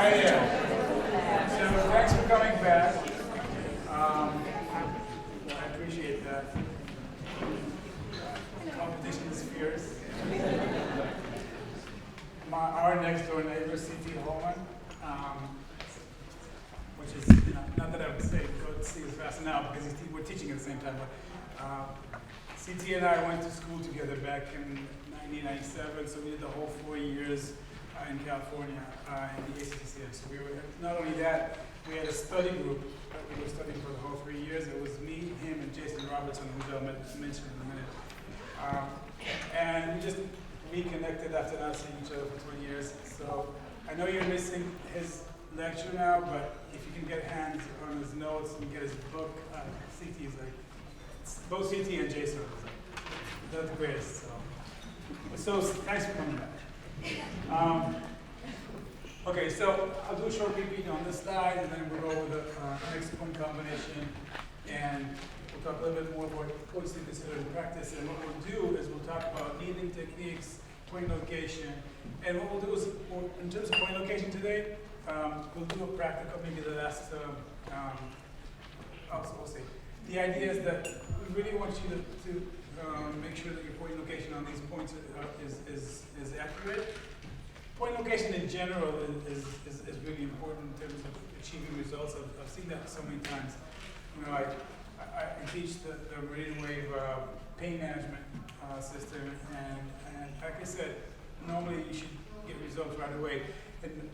Yeah. So thanks for coming back. I appreciate that. Competition is fierce. Our next door neighbor, C.T. Holman, which is, not that I would say go to see us fast now because we're teaching at the same time, but C.T. and I went to school together back in 1997, so we did the whole 4 years in California in the ACCM. So we were, not only that, we had a study group that we were studying for the whole 3 years. It was me, him, and Jason Robertson, who I'll mention in a minute. And we just reconnected after not seeing each other for 20 years. So I know you're missing his lecture now, but if you can get hands on his notes and get his book, CT is like, both CT and Jason are the greatest. So thanks for coming back. Okay, so I'll do a short repeat on this slide, and then we'll go over the next point combination, and we'll talk a little bit more about points to consider in practice. And what we'll do is we'll talk about kneading techniques, point location, and what we'll do is, in terms of point location today, we'll do a practical, maybe the last, we'll see. The idea is that we really want you to make sure that your point location on these points is accurate. Point location in general is really important in terms of achieving results. I've seen that so many times. You know, I teach the meridian wave pain management system, and like I said, normally you should get results right away. And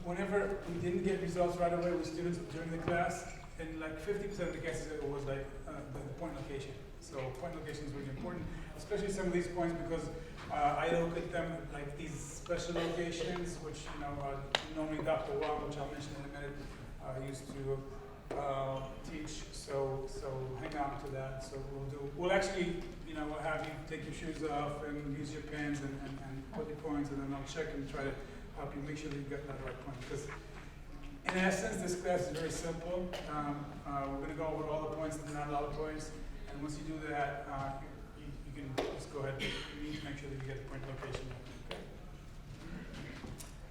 whenever we didn't get results right away with students during the class, in like 50% of the cases it was like the point location. So point location is really important, especially some of these points, because I look at them like these special locations, which normally Dr. Wong, which I'll mention in a minute, used to teach. So hang on to that. So we'll actually we'll have you take your shoes off and use your pens and put your points, and then I'll check and try to help you make sure that you get that right point. Because in essence, this class is very simple. We're going to go over all the points and not all the points. And once you do that, you can just go ahead. You need to make sure that you get the point location. Okay.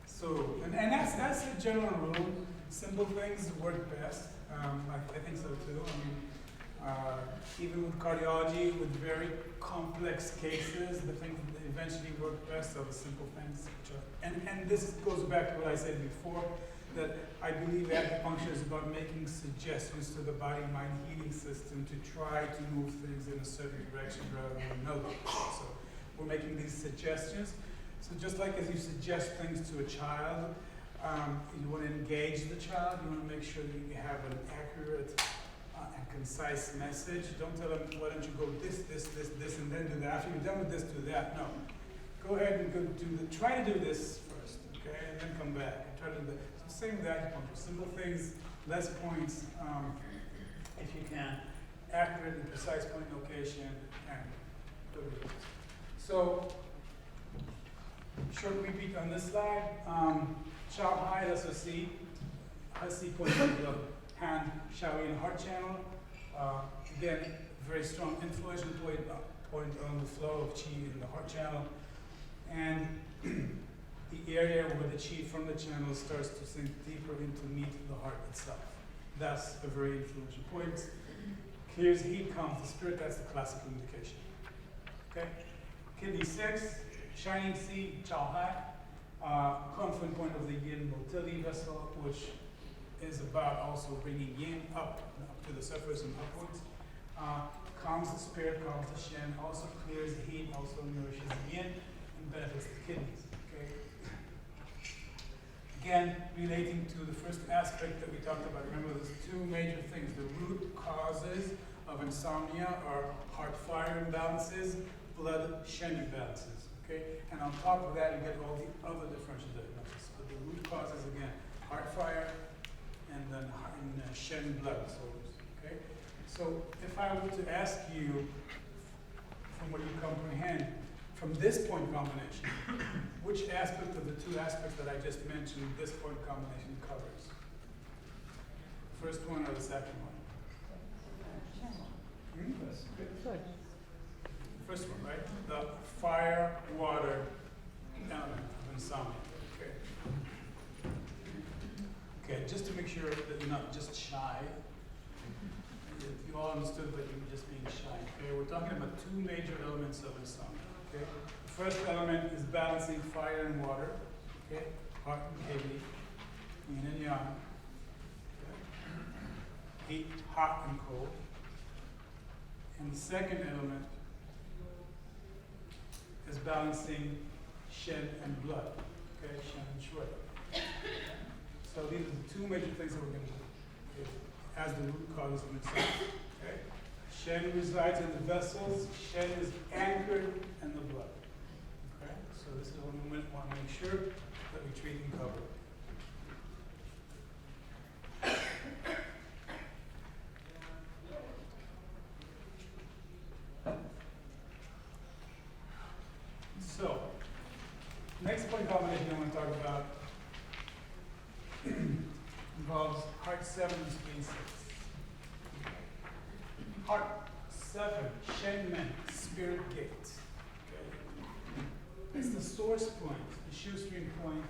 So, and that's the general rule. Simple things work best. I think so too. I mean, even with cardiology, with very complex cases, the things that eventually work best are the simple things. And this goes back to what I said before, that I believe acupuncture is about making suggestions to the body-mind healing system to try to move things in a certain direction rather than another. So we're making these suggestions. So just like as you suggest things to a child, you want to engage the child, you want to make sure that you have an accurate and concise message. Don't tell them, why don't you go this, and then do that. After you're done with this, do that. No. Go ahead and try to do this first, okay? And then come back and try to do that. So same with acupuncture. Simple things, less points, if you can. Accurate and precise point location, and good results. So, short repeat on this slide. Chow high, that's a C. I see point of the hand, Shawi and heart channel. Again, very strong influential point on the flow of qi in the heart channel. And the area where the qi from the channel starts to sink deeper into meet the heart itself. That's a very influential point. Clears heat, calms the spirit, that's the classical indication. Okay? Kidney 6, shining C, chow hai. Confluent point of the yin motility vessel, which is about also bringing yin up to the surface and upwards. Calms the spirit, calms the shen, also clears the heat, also nourishes the yin, and benefits the kidneys. Okay. Again, relating to the first aspect that we talked about, remember there's two major things. The root causes of insomnia are heart fire imbalances, blood shen imbalances. Okay? And on top of that, you get all the other differential diagnoses. But the root causes, again, heart fire and then shen blood disorders. Okay? So if I were to ask you, from what you comprehend, from this point combination, which aspect of the two aspects that I just mentioned this point combination covers? The first one or the second one? First one, right? The fire, water element of insomnia. Okay. just to make sure that you're not just shy. You all understood that you were just being shy. Okay, we're talking about two major elements of insomnia. Okay, the first element is balancing fire and water. Okay, hot and heavy, yin and yang. Okay. Heat, hot and cold. And the second element is balancing shen and blood. Okay, shen and shui. So these are the two major things that we're going to do as the root causes of insomnia. Okay? Shen resides in the vessels. Shen is anchored in the blood. Okay? So this is what we want to make sure that we treat and cover. So, next point combination I want to talk about involves heart 7 and spleen 6. Heart 7, Shen Men, spirit gate. Okay. It's the source point, the shoestring point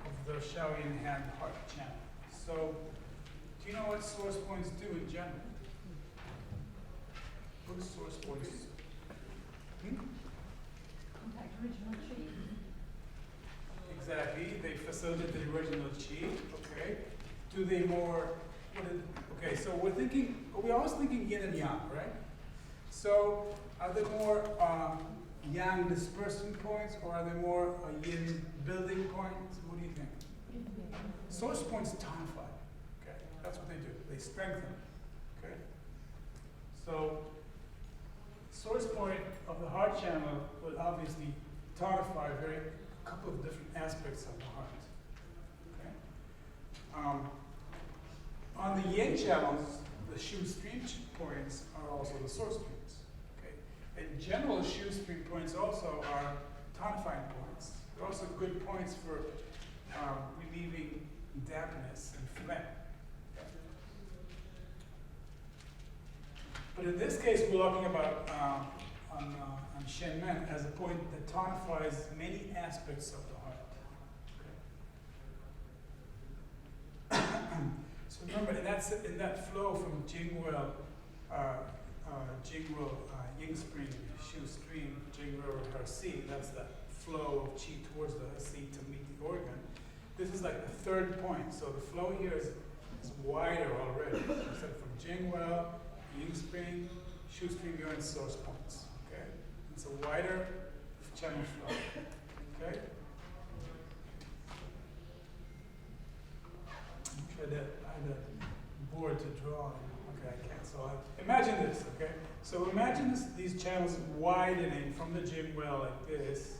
of the Shaoyin hand heart channel. So, do you know what source points do in general? What do source points do? Contact original chi. Exactly, they facilitate the original chi. Okay. Do they more? Okay, so we're always thinking yin and yang, right? So are they more yang dispersing points, or are they more yin building points? What do you think? Source points tonify. Okay, that's what they do. They strengthen. Okay. So source point of the heart channel will obviously tonify a couple of different aspects of the heart. Okay. On the yin channels, the shoestring points are also the source points. Okay. In general, shoestring points also are tonifying points. They're also good points for relieving dampness and phlegm. Okay. But in this case, we're talking about on Shen Men as a point that tonifies many aspects of the heart. So remember, in that flow from Jingwell, Ying Spring, Shu Stream, Jingwell, her sea, that's the flow of qi towards the sea to meet the organ. This is like the third point. So the flow here is wider already. So from Jingwell, Ying Spring, Shu Stream, you're in source points. Okay? It's a wider channel flow. Okay? I had a board to draw on. Okay, I can't. So imagine this, okay? So imagine these channels widening from the gym well like this,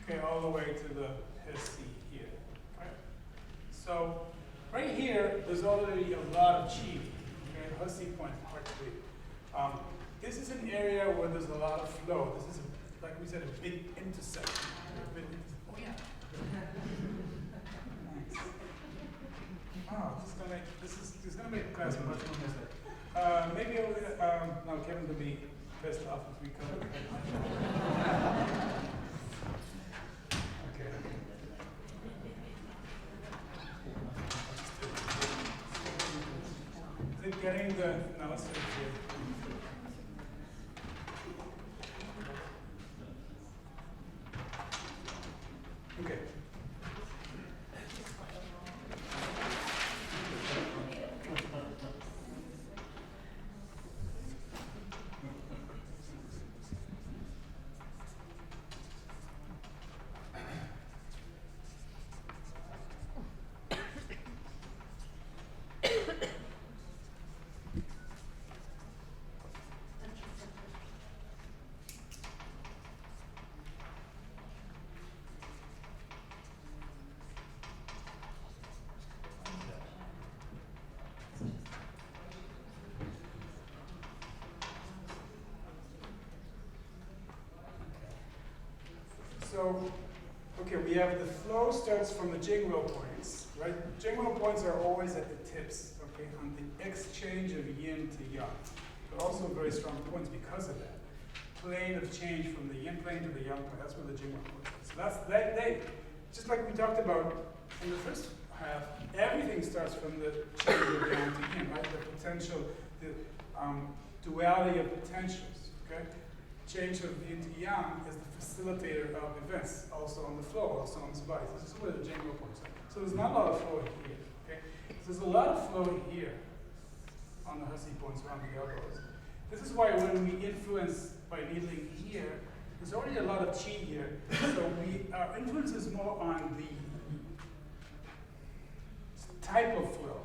okay, all the way to the SC here. Okay? So right here, there's already a lot of chi. Okay, Hussey point, heart 3. This is an area where there's a lot of flow. This is, like we said, a big intersection. Oh yeah. Nice. Wow, this is gonna make the class much more easier. Maybe over there, no, Kevin's gonna be pissed off if we come. Okay. Is it getting the? No, let's do it here. Okay. So, okay, we have the flow starts from the Jingwell points, right? Jingwell points are always at the tips, okay, on the exchange of yin to yang. They're also very strong points because of that. Plane of change from the yin plane to the yang plane, that's where the Jingwell points are. So that's, they, just like we talked about in the first half, everything everything starts from the change down to yin, right? The potential, the duality of potentials, okay? Change of yin to yang is the facilitator of events, also on the flow, also on this body. This is where the general points are. So there's not a lot of flow here, okay? So there's a lot of flow here on the hussy points around the elbows. This is why when we influence by needling here, there's already a lot of chi here. So our influence is more on the type of flow,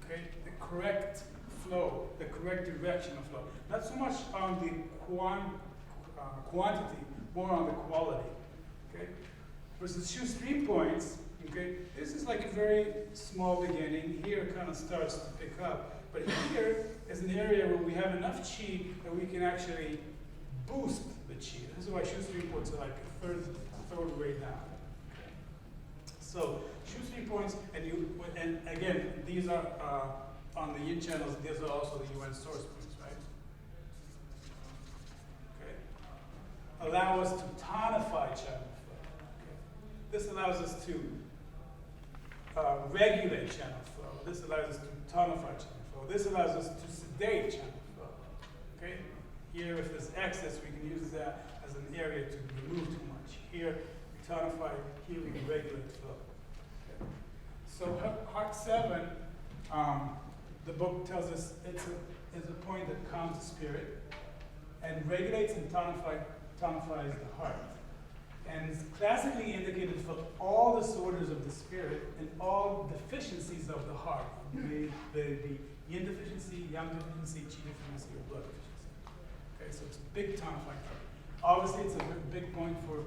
okay? The correct flow, the correct direction of flow. Not so much on the quantity, more on the quality, okay? Versus shoes 3 points, okay? This is like a very small beginning. Here it kind of starts to pick up. But here is an area where we have enough chi that we can actually boost the chi. This is why shoes 3 points are like a third way down. So shoes 3 points, and again, these are on the yin channels. These are also the UN source points, right? Okay. Allow us to tonify channel flow. Okay. This allows us to regulate channel flow. This allows us to tonify channel flow. This allows us to sedate channel flow. Okay. Here, if there's excess, we can use that as an area to remove too much. Here, we tonify. Here, we can regulate flow. Okay. So Heart 7, the book tells us it's a point that calms the spirit and regulates and tonifies the heart. And it's classically indicated for all disorders of the spirit and all deficiencies of the heart. May they be yin deficiency, yang deficiency, qi deficiency, or blood deficiency. Okay, so it's a big tonifying point. Obviously, it's a big point for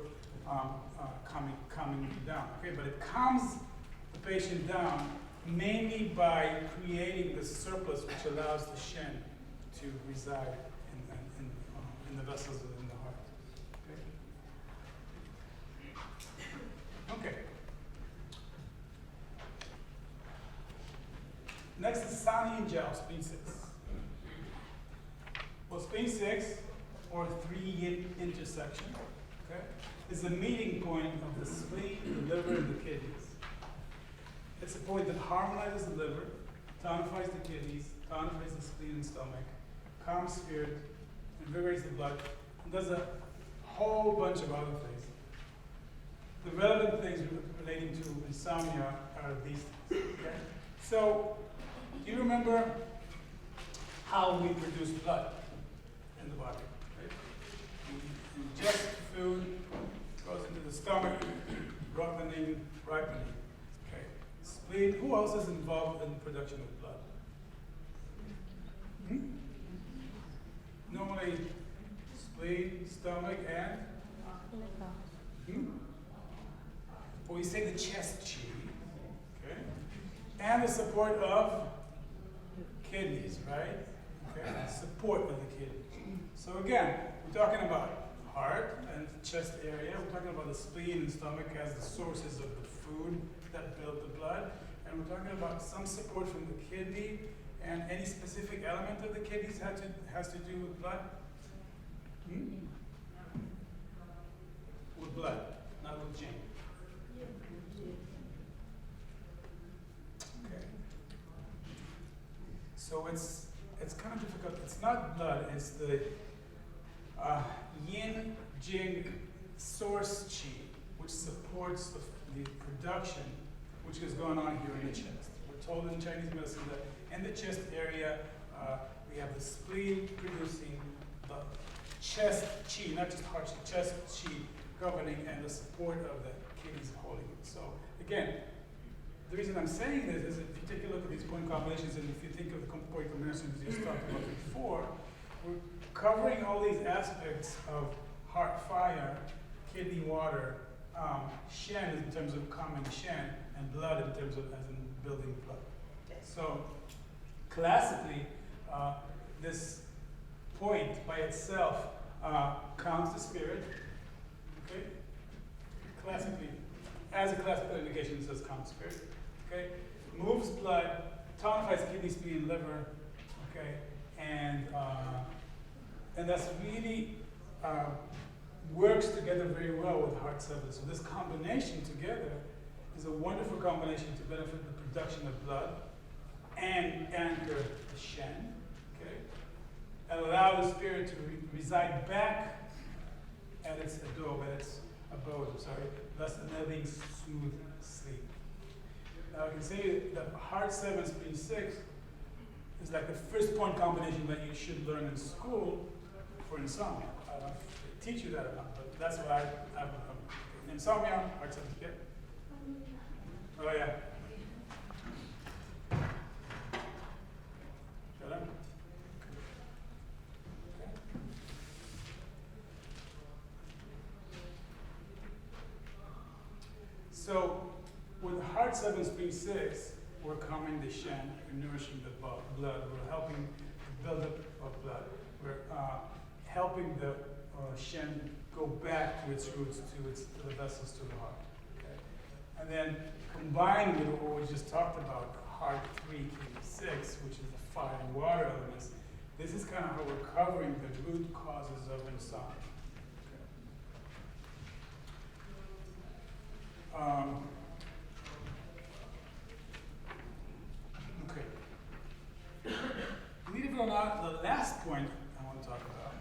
calming you down. Okay, but it calms the patient down mainly by creating the surplus which allows the shen to reside in the vessels within the heart. Okay. Okay. Next is Sani and Jiao, spleen 6. Well, spleen 6, or 3 yin intersection, okay, is the meeting point of the spleen, the liver, and the kidneys. It's a point that harmonizes the liver, tonifies the kidneys, tonifies the spleen and stomach, calms spirit, invigorates the blood, and does a whole bunch of other things. The relevant things relating to insomnia are these things. Okay? So, do you remember how we produce blood in the body? Right? We ingest food, goes into the stomach, ripening. Spleen, who else is involved in the production of blood? Normally, spleen, stomach, and? Well, we say the chest chi, okay? And the support of kidneys, right? Okay, support of the kidneys. So again, we're talking about heart and chest area. We're talking about the spleen and stomach as the sources of the food that build the blood. And we're talking about some support from the kidney, and any specific element of the kidneys has to do with blood? With blood, not with gene. Okay. So it's kind of difficult. It's not blood, it's the yin jing source chi, which supports the production which is going on here in the chest. We're told in Chinese medicine that in the chest area, we have the spleen producing the chest chi, not just heart chi, chest chi governing, and the support of the kidneys holding it. So again, the reason I'm saying this is if you take a look at these point combinations, and if you think of the point combinations you talked about before, we're covering all these aspects of heart fire, kidney water, shen in terms of calming shen, and blood in terms of as in building blood. So classically, this point by itself calms the spirit. Okay, classically, as a classical indication, it says calm the spirit. Okay, moves blood, tonifies kidney, spleen, liver. Okay, and that's really works together very well with heart 7. So this combination together is a wonderful combination to benefit the production of blood and anchor the Shen, okay? And allow the spirit to reside back at its abode, thus enabling smooth sleep. Now I can say that heart 7, spleen 6 is like the first point combination that you should learn in school for insomnia. I don't know if they teach you that or not, but that's what I've insomnia, heart 7, yeah? Oh yeah. Shut up. So, with heart 7, spleen 6, we're calming the Shen, we're nourishing the blood, we're helping the buildup of blood, we're helping the Shen go back to its roots, to the vessels, to the heart. Okay? And then combined with what we just talked about, heart 3, kidney 6, which is the fire and water elements, this is kind of how we're covering the root causes of insomnia. Okay. Believe it or not, the last point I want to talk about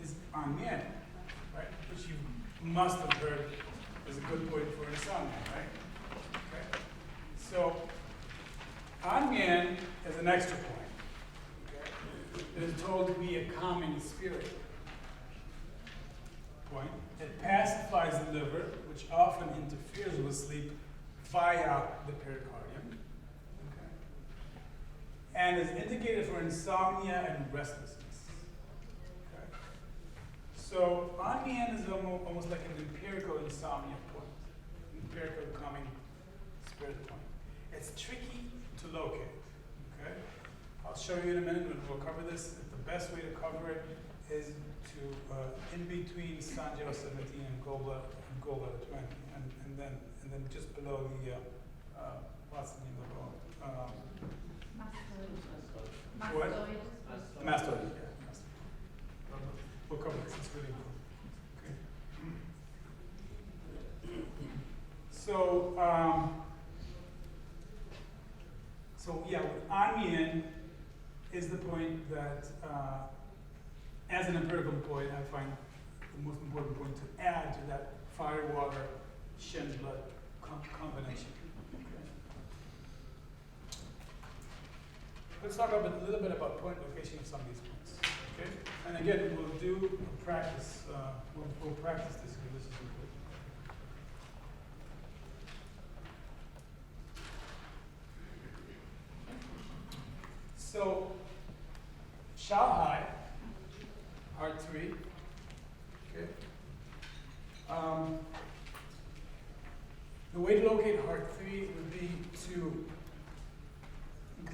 is Anyan, right? Which you must have heard is a good point for insomnia, right? Okay. So, Anyan is an extra point. Okay? It is told to be a calming spirit point. It pacifies the liver, which often interferes with sleep via the pericardium. Okay. And is indicated for insomnia and restlessness. Okay. So Anyan is almost like an empirical insomnia point, empirical calming spirit point. It's tricky to locate. Okay. I'll show you in a minute when we'll cover this. The best way to cover it is to in between Sanjay 17 and Gola 20, and then just below the what's the name of the bone? What? Mastoid. Yeah. Mastoid. We'll cover this. It's really important. Okay. So yeah, with Anyan is the point that. As an empirical point, I find the most important point to add to that fire, water, Shen blood combination. Okay. Let's talk a little bit about point location of some of these points. Okay, and again, we'll do a practice. We'll practice this because this is important. So, Shanghai. Heart 3, okay. The way to locate heart 3 would be to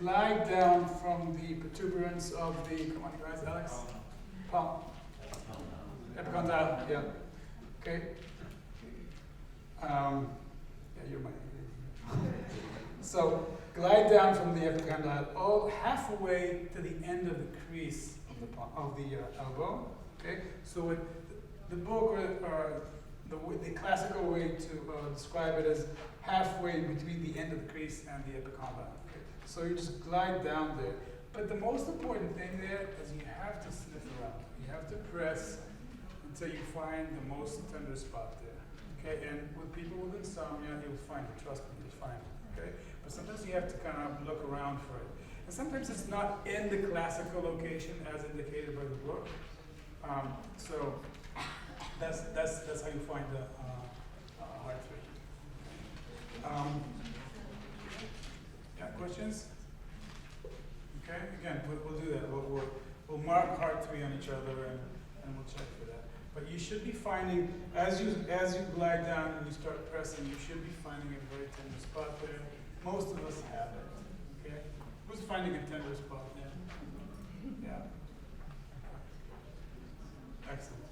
glide down from the protuberance of the, come on guys, Alex? Palm. Epicondyle, yeah. Okay. Yeah, you're my. So, glide down from the epicondyle all halfway to the end of the crease of the elbow. Okay, so with the book or the classical way to describe it is halfway between the end of the crease and the epicondyle. Okay, so you just glide down there. But the most important thing there is you have to sniff around. You have to press until you find the most tender spot there. Okay, and with people with insomnia, you'll find it. Trust me, you'll find it. Okay, but sometimes you have to kind of look around for it. And sometimes it's not in the classical location as indicated by the book. So that's how you find the heart 3. Yeah, questions? Okay, again, we'll do that. We'll mark heart 3 on each other and we'll check for that. But you should be finding, as you glide down and you start pressing, you should be finding a very tender spot there. Most of us have it. Okay. Who's finding a tender spot there? Yeah. Excellent.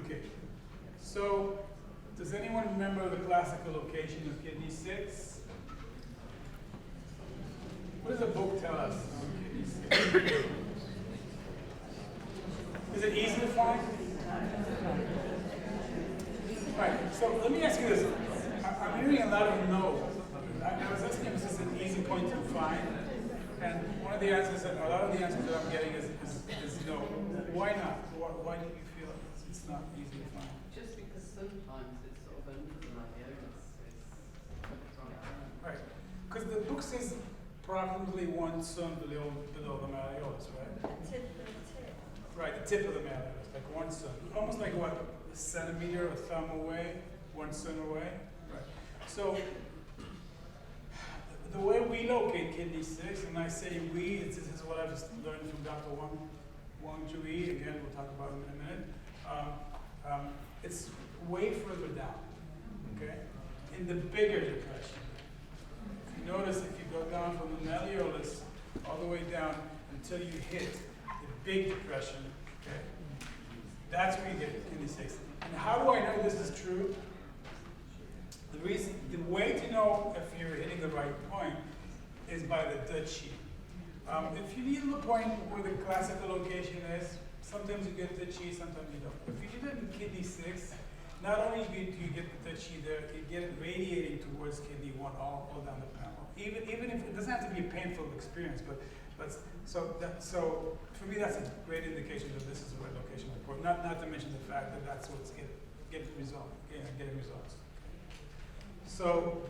Okay. So, does anyone remember the classical location of kidney 6? What does the book tell us on kidney 6? Is it easy to find? right, so let me ask you this. I'm hearing a lot of no. I was asking if this is an easy point to find, and one of the answers, a lot of the answers that I'm getting is no. Why not? Why do you feel it's not easy to find? Just because sometimes it's sort of under the malleolus. Right, because the book says approximately 1 cun below the malleolus, right? Tip of the tip. Right, the tip of the malleolus, like 1 cun. Almost like what, a centimeter or thumb away, 1 cun away? Right. So, the way we locate kidney 6, and I say we, this is what I've just learned from Dr. Wang Jui, again, we'll talk about it in a minute. It's way further down, okay? In the bigger depression. If you notice, if you go down from the malleolus all the way down until you hit the big depression, okay? That's where you get kidney 6. And how do I know this is true? The way to know if you're hitting the right point is by the Dutch sheet. If you need the point where the classical location is, sometimes you get Dutch sheet, sometimes you don't. If you do that in kidney 6, not only do you get the Dutch sheet there, you get it radiating towards kidney 1 all down the panel. Even if it doesn't have to be a painful experience, but so for me that's a great indication that this is the right location of the port. Not to mention the fact that that's what's getting results. So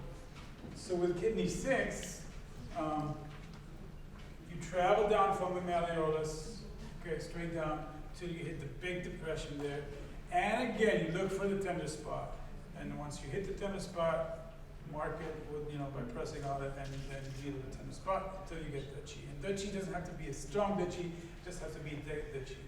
with kidney 6, you travel down from the malleolus, okay, straight down till you hit the big depression there. And again, you look for the tender spot. And once you hit the tender spot, mark it with, by pressing on it, and then you needle the tender spot until you get Dutchy. And Dutchy doesn't have to be a strong Dutchy, it just has to be Dutchy.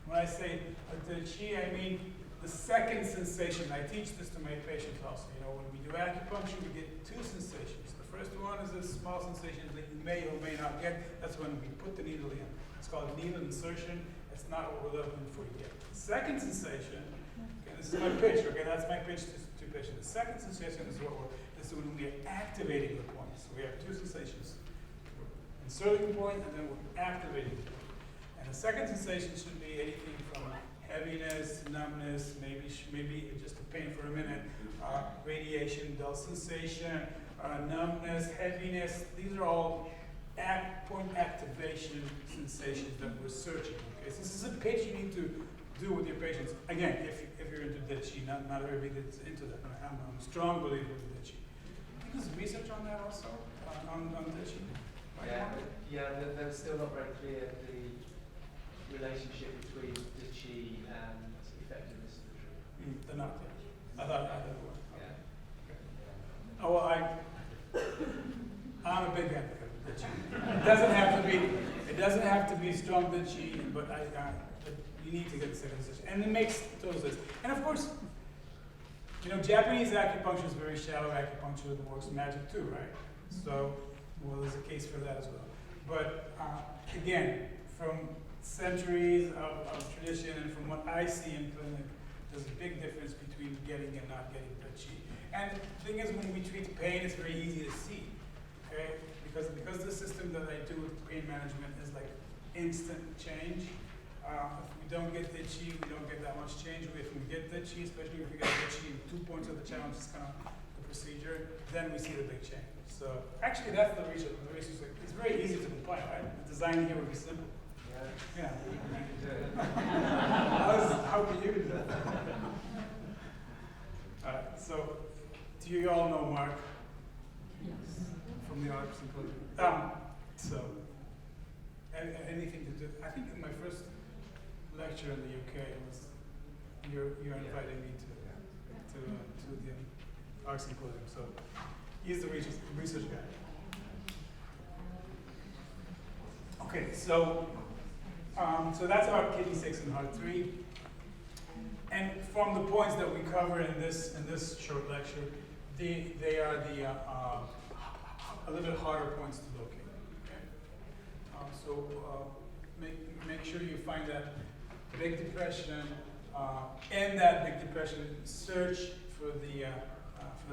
When I say a Dutchy, I mean the second sensation. I teach this to my patients also. When we do acupuncture, we get 2 sensations. The first one is a small sensation that you may or may not get. That's when we put the needle in. It's called needle insertion. It's not what we're looking for yet. The second sensation, okay, this is my pitch, okay, that's my pitch to patients. The second sensation is is when we are activating the point. So we have 2 sensations. We're inserting the point and then we're activating the point. And the second sensation should be anything from heaviness, numbness, maybe just a pain for a minute, radiation, dull sensation, numbness, heaviness. These are all point activation sensations that we're searching. Okay, so this is a pitch you need to do with your patients. Again, if you're into Dutchy, not everybody gets into that. I'm a strong believer in Dutchy. I think there's research on that also on Dutchy. They're still not very clear the relationship between Dutchy and effectiveness of the treatment. They're not yet. I thought they were. Yeah. Oh, well, I'm a big advocate of Dutchy. It doesn't have to be strong Dutchy, but you need to get the second session. And it makes total sense. And of course, Japanese acupuncture is very shallow acupuncture that works magic too, right? So, there's a case for that as well. But again, from centuries of tradition and from what I see in clinic, there's a big difference between getting and not getting Dutchy. And the thing is, when we treat pain, it's very easy to see, okay? Because the system that I do with pain management is like instant change. If we don't get Dutchy, we don't get that much change. If we get Dutchy, especially if we get Dutchy in 2 points of the challenge, is kind of the procedure, then we see the big change. So actually, that's the research. It's very easy to comply, right? The design here would be simple. Yeah. How can you do that? All right. So, do you all know Mark? Yes. From the Arts Symposium. So, anything to do? I think in my first lecture in the UK was you're inviting me to the Arts Symposium. So, he's the research guy. Okay, so that's about kidney 6 and heart 3. And from the points that we cover in this short lecture, they are a little bit harder points to locate. Okay? So make sure you find that big depression. In that big depression, search for the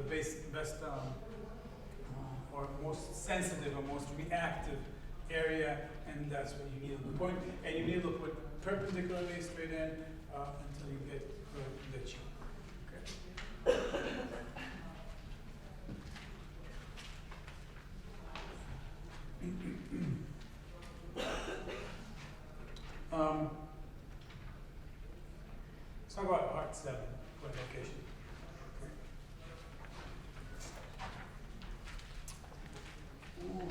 best or most sensitive or most reactive area, and that's where you needle the point. And you needle the point perpendicularly straight in until you get the cheek. Okay. talk about heart 7 point location. Ooh.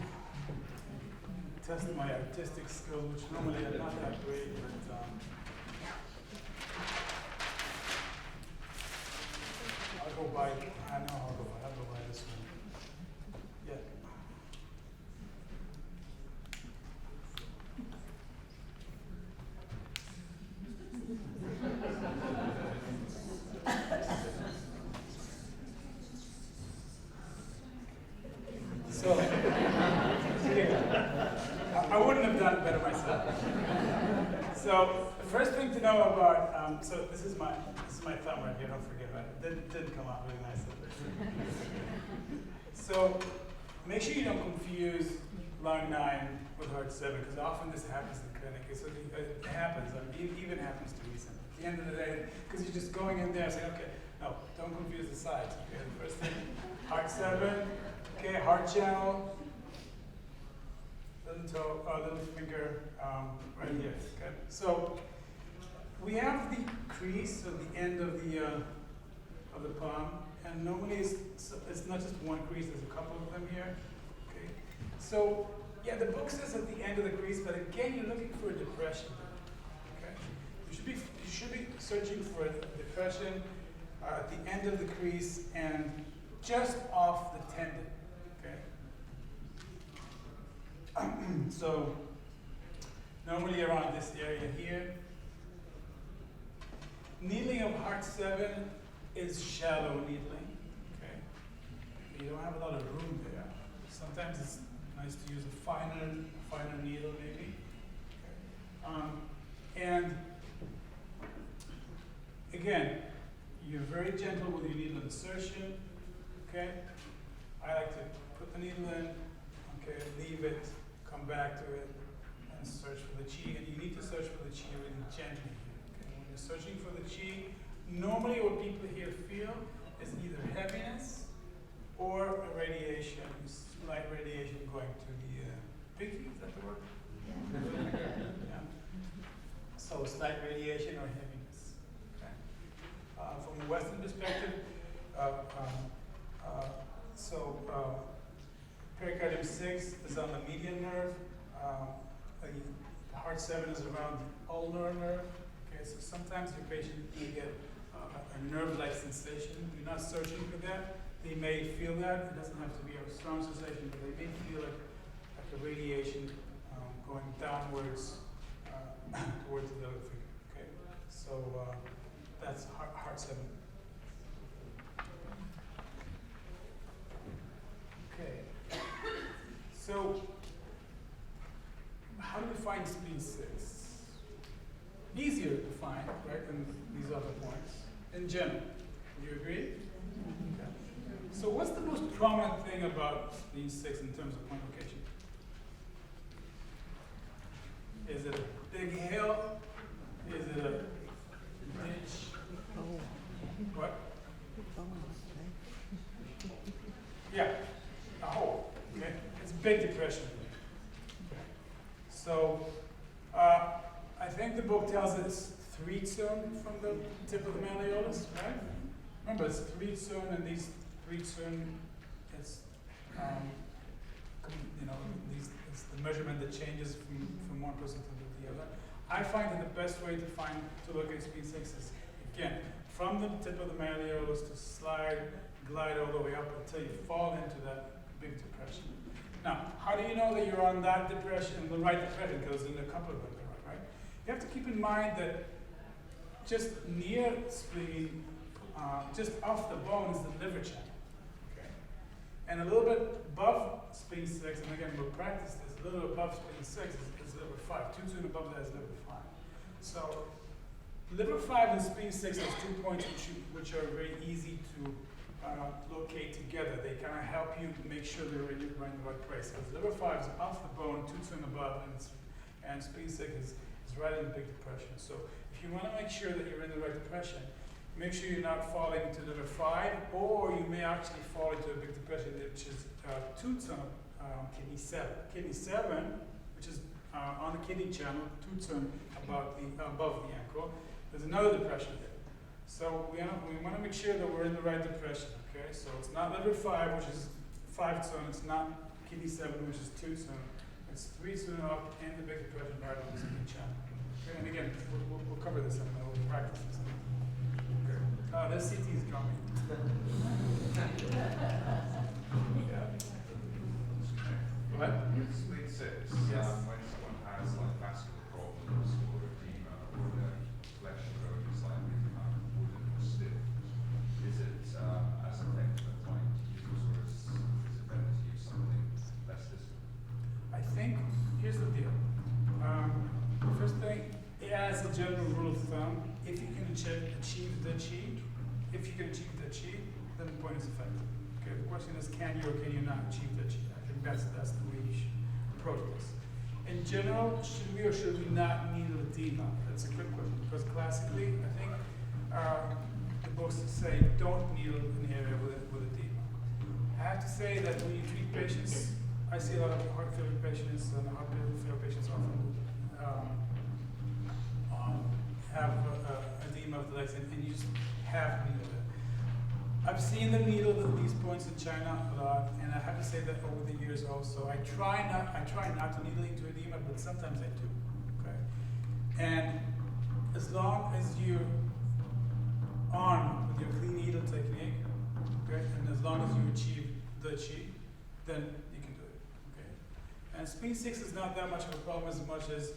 Test my artistic skills, which normally are not that great, but I'll go by. I know I'll go by this one. Yeah. So, I wouldn't have done it better myself. So, the first thing to know about, so this is my thumb right here, don't forget about it. It didn't come out really nicely. So, make sure you don't confuse lung 9 with heart 7, because often this happens in the clinic. So it happens, it even happens to me sometimes. At the end of the day, because you're just going in there and saying, okay, no, don't confuse the sides. Okay, the first thing, heart 7, okay, heart channel, little toe, little finger right here. Okay, so we have the crease at the end of the palm, and normally it's not just one crease. There's a couple of them here. Okay, so yeah, the book says at the end of the crease, but again, you're looking for a depression. Okay, you should be searching for a depression at the end of the crease and just off the tendon. Okay. So normally around this area here. Needling of heart 7 is shallow needling. Okay. You don't have a lot of room there. Sometimes it's nice to use a finer needle maybe. Okay. And again, you're very gentle with your needle insertion. Okay. I like to put the needle in. Okay. Leave it. Come back to it and search for the chi. And you need to search for the chi really gently. Okay. When you're searching for the chi, normally what people here feel is either heaviness or a radiation, slight radiation going to the pinky. Is that the word? Yeah. So slight radiation or heaviness. Okay. From a Western perspective, pericardium 6 is on the median nerve. Heart 7 is around the ulnar nerve. Okay, so sometimes your patient may get a nerve-like sensation. You're not searching for that. They may feel that. It doesn't have to be a strong sensation, but they may feel like a radiation going downwards towards the other finger. Okay, so that's heart 7. Okay. So, how do we find spleen 6? Easier to find, right, than these other points in general. Do you agree? Okay. So, what's the most prominent thing about spleen 6 in terms of point location? Is it a big hill? Is it a ditch? What? Yeah, a hole. Okay, it's a big depression. So, I think the book tells us 3 tsum from the tip of the malleolus, right? Remember, it's 3 tsum, and these 3 tsum, it's it's the measurement that changes from one person to the other. I find that the best way to look at spleen 6 is, again, from the tip of the malleolus to glide all the way up until you fall into that big depression. Now, how do you know that you're on that depression, the right depression? Because in a couple of them there are, right? You have to keep in mind that just near spleen, just off the bone is the liver channel. Okay? And a little bit above spleen 6, and again, we'll practice this, a little above spleen 6 is liver 5. 2 tsum above that is liver 5. So, liver 5 and spleen 6 are 2 points which are very easy to locate together. They kind of help you make sure they're in the right place. Because liver 5 is off the bone, 2 tsum above, and spleen 6 is right in the big depression. So if you want to make sure that you're in the right depression, make sure you're not falling into liver 5, or you may actually fall into a big depression, which is 2 tsum, kidney 7. Kidney 7, which is on the kidney channel, 2 tsum above the ankle. There's another depression there. So we want to make sure that we're in the right depression, okay? So it's not liver 5, which is 5 zone. It's not kidney 7, which is 2 zone. It's 3 zone up in the big depression right on the screen channel. Okay, and again, we'll cover this in we'll practice this. Okay. This CT is coming. Yeah. What? Split 6, Yes. when someone has like vascular problems or edema or their flesh grows like wooden or stiff, is it as effective a point to use or is it better to use something less distant? I think, here's the deal. First thing, as a general rule of thumb, if you can achieve the chi, then the point is effective. Okay, the question is, can you or can you not achieve the chi? I think that's the way you should approach this. In general, should we or should we not needle edema? That's a good question, because classically, I think the books say don't needle an area with edema. I have to say that when you treat patients, I see a lot of heart failure patients, and heart failure patients often have edema of the legs, and you just have to needle it. I've seen them needle these points in China a lot, and I have to say that over the years also, I try not to needle into edema, but sometimes I do. Okay, and as long as you're on with your clean needle technique, okay, and as long as you achieve the chi, then you can do it. Okay, and spleen 6 is not that much of a problem as much as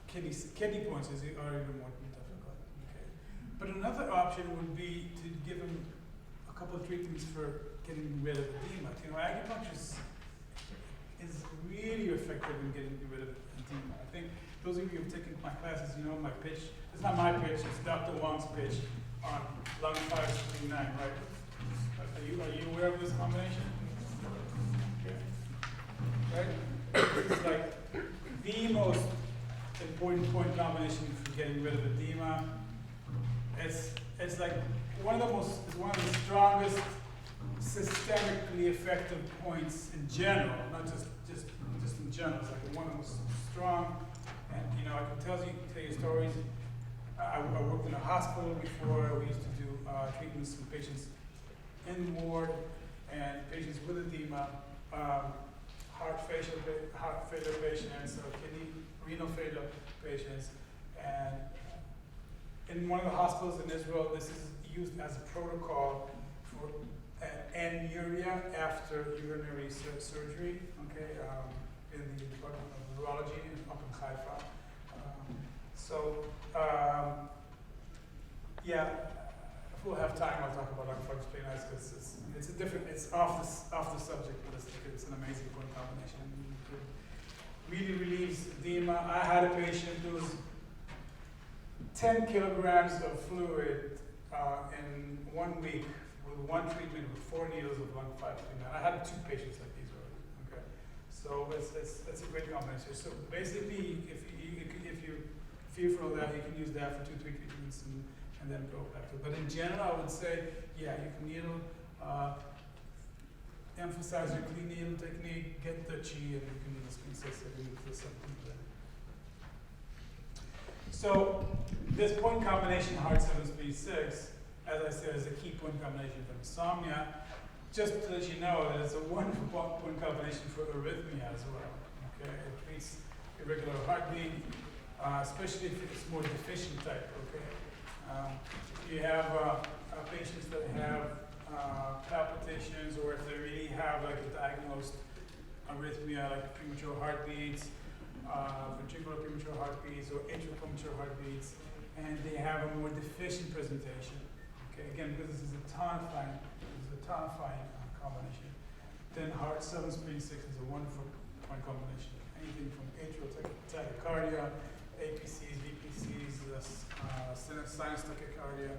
kidney points are even more difficult. Okay, but another option would be to give them a couple of treatments for getting rid of edema. You know, acupuncture is really effective in getting rid of edema. I think those of you who've taken my classes, you know my pitch. It's not my pitch, it's Dr. Wang's pitch on lung 5, spleen 9, right? Are you aware of this combination? Okay. Right? It's like the most important point combination for getting rid of edema. It's like one of the strongest systemically effective points in general, not just in general. It's like one of the most strong. And you know, I can tell you stories. I worked in a hospital before. We used to do treatments for patients in the ward and patients with edema, heart failure patients, kidney, renal failure patients. And in one of the hospitals in Israel, this is used as a protocol for anuria after urinary surgery, okay, in the Department of Urology up in Haifa. Yeah, if we'll have time, I'll talk about lung spleen because it's a different, it's off the subject, but it's an amazing point combination. It really relieves edema. I had a patient who was 10 kilograms of fluid in 1 week with one treatment with 4 needles of lung 5 spleen. I had 2 patients like these already. Okay, so that's a great combination. So basically, if you fearful of that, you can use that for 2-3 treatments and then go back to it. But in general, I would say, yeah, you can needle, emphasize your clean needle technique, get the chi, and you can needle spleen 6 if you feel something there. So this point combination, heart 7, spleen 6, as I said, is a key point combination for insomnia. Just to let you know that it's a wonderful point combination for arrhythmia as well. Okay, it treats irregular heartbeat, especially if it's more deficient type. Okay, if you have patients that have palpitations, or if they really have like a diagnosed arrhythmia, like premature heartbeats, ventricular premature heartbeats, or atrial premature heartbeats, and they have a more deficient presentation. Okay, again, because this is a tonifying combination, then heart 7, spleen 6 is a wonderful point combination. Anything from atrial tachycardia, APCs, VPCs, sinus tachycardia,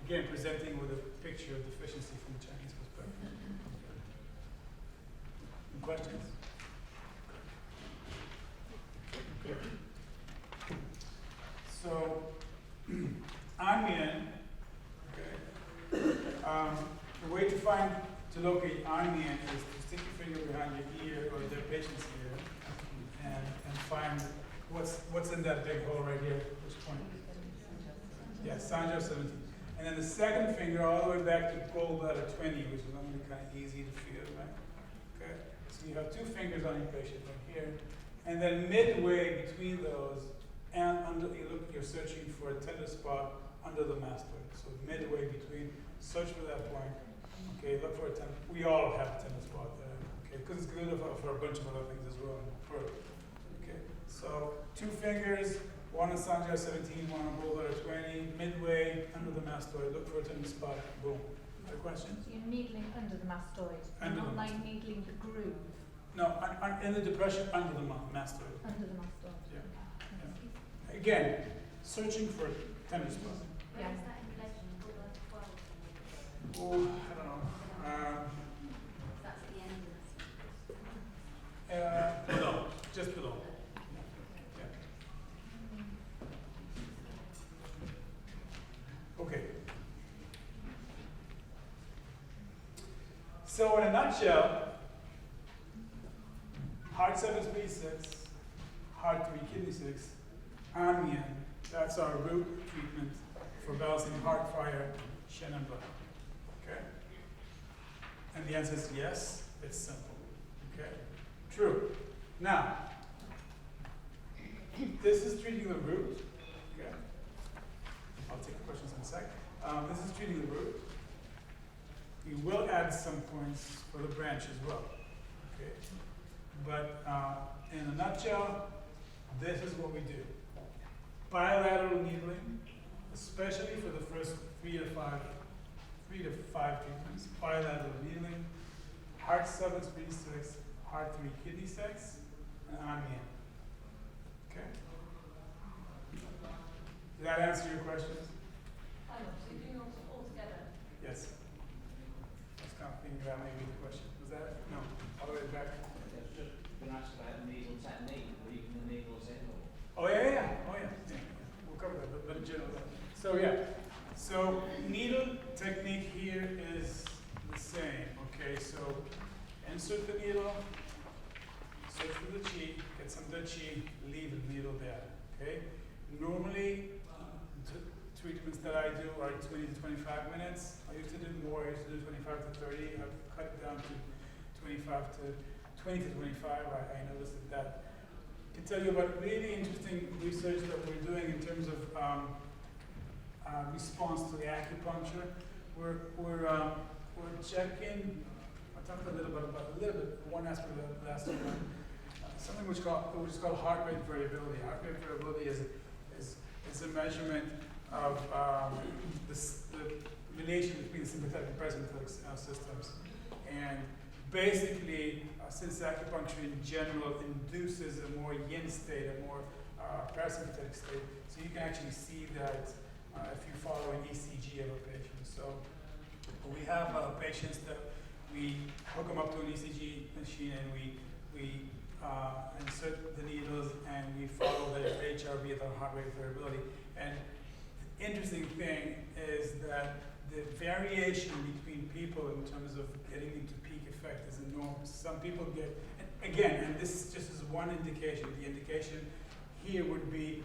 again, presenting with a picture of deficiency from the Chinese perspective. Any questions? Okay. So, onion, okay. The way to locate onion is to stick your finger behind your ear or the patient's ear and find what's in that big hole right here. Which point? Yeah, Sanjo 17. And then the second finger all the way back to gallbladder 20, which is normally kind of easy to feel, right? Okay, so you have two fingers on your patient from here, and then midway between those, and you're searching for a tender spot under the mastoid. So midway between, search for that point. Okay, look for a tender. We all have a tender spot there. Okay, because it's good for a bunch of other things as well. Okay, so two fingers, one on Sanjay 17, one on gallbladder 20, midway under the mastoid. Look for a tender spot. Boom. Other questions? So you're needling under the mastoid, Under not the like mastoid. needling the groove No, in the depression under the mastoid. under the mastoid. Yeah. Okay. Again, searching for a tender spot. Yeah. Where is that in relation to gallbladder 12? Oh, I don't know. That's the end of Below, just below. Yeah. Okay. So in a nutshell, heart 7, speed 6, heart 3, kidney 6, onion, that's our root treatment for balancing heart fire, Shannon blood. Okay? And the answer is yes, it's simple. Okay? True. Now, this is treating the root. Okay? I'll take the questions in a sec. This is treating the root. We will add some points for the branch as well. Okay? But in a nutshell, this is what we do. Bilateral needling, especially for the first 3 to 5 treatments. Bilateral needling, heart 7, speed 6, heart 3, kidney 6, and onion. Okay? Did that answer your questions? So you're doing all together? Yes. I was kind of thinking that may be the question. Was that? No. All the way back. There's just been asked about the needle technique, leaving the needles in. Oh yeah. We'll cover that, but in general. So yeah. So needle technique here is the same. Okay, so insert the needle, search for the chi, get some dead chi, leave the needle there. Okay. Normally, treatments that I do are 20 to 25 minutes. I used to do more. I used to do 25 to 30. I've cut it down to 20 to 25. I noticed that. I can tell you about really interesting research that we're doing in terms of response to the acupuncture. We're checking. I talked a little bit one aspect of the last one. Something which is called heart rate variability. Heart rate variability is a measurement of the relation between the sympathetic and parasympathetic systems. And basically, since acupuncture in general induces a more yin state, a more parasympathetic state, so you can actually see that if you follow an ECG of a patient. So we have patients that we hook them up to an ECG machine and we insert the needles and we follow the HRV, the heart rate variability. And the interesting thing is that the variation between people in terms of getting into peak effect is enormous. Some people get, and this just is one indication. The indication here would be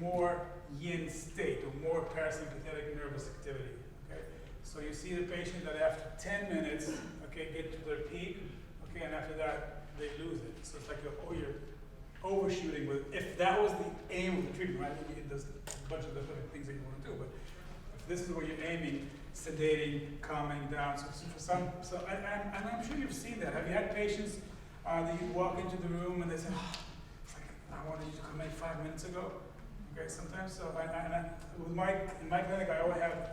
more yin state or more parasympathetic nervous activity. Okay, so you see the patient that after 10 minutes, okay, get to their peak, okay, and after that they lose it. So it's like you're overshooting with. If that was the aim of the treatment, right? There's a bunch of different things that you want to do, but if this is what you're aiming, sedating, calming down. So for some, and I'm sure you've seen that. Have you had patients that you walk into the room and they say, oh, it's like I wanted you to come in 5 minutes ago. Okay, sometimes. So in my clinic, I always have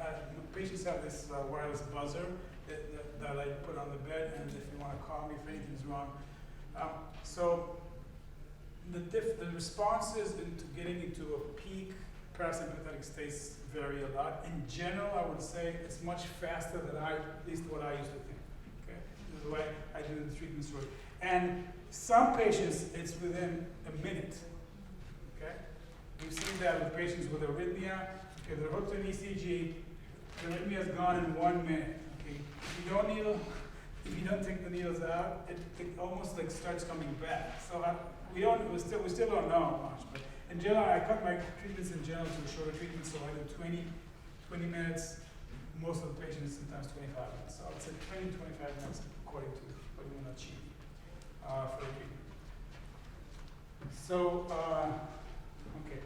patients have this wireless buzzer that I put on the bed, and if you want to call me if anything's wrong. So the responses into getting into a peak parasympathetic states vary a lot. In general, I would say it's much faster than at least what I used to think. Okay, this is the way I do the treatment story. And some patients, it's within a minute. Okay, we've seen that with patients with arrhythmia. Okay, they're hooked to an ECG. The arrhythmia is gone in 1 minute. Okay, if you don't take the needles out, it almost like starts coming back. So we still don't know much. But in general, I cut my treatments in general to a shorter treatment, so I do 20 minutes, times 25 minutes. So it's a 20, 25 minutes according to what you want to achieve for the treatment. So, okay.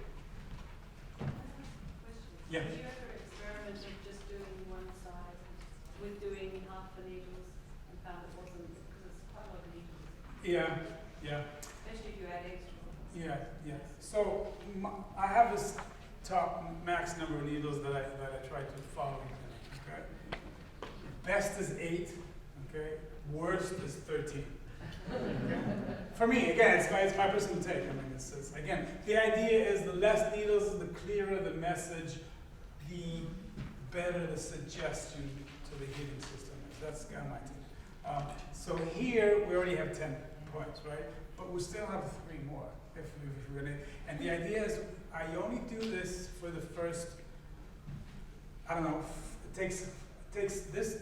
Yeah. Have you ever experimented just doing one side with doing half the needles and found it wasn't, because it's quite a lot of needles, Yeah, yeah. especially if you add extra. Yeah. So I have this top max number of needles that I try to follow. Okay. Best is 8. Okay. Worst is 13. Okay. For me, again, it's my personal take. I mean, it's again, the idea is the less needles, the clearer the message, the better the suggestion to the healing system. That's kind of my take. So here we already have 10 points, right? But we still have 3 more. If we're gonna, and the idea is, I only do this for the first, I don't know, it takes this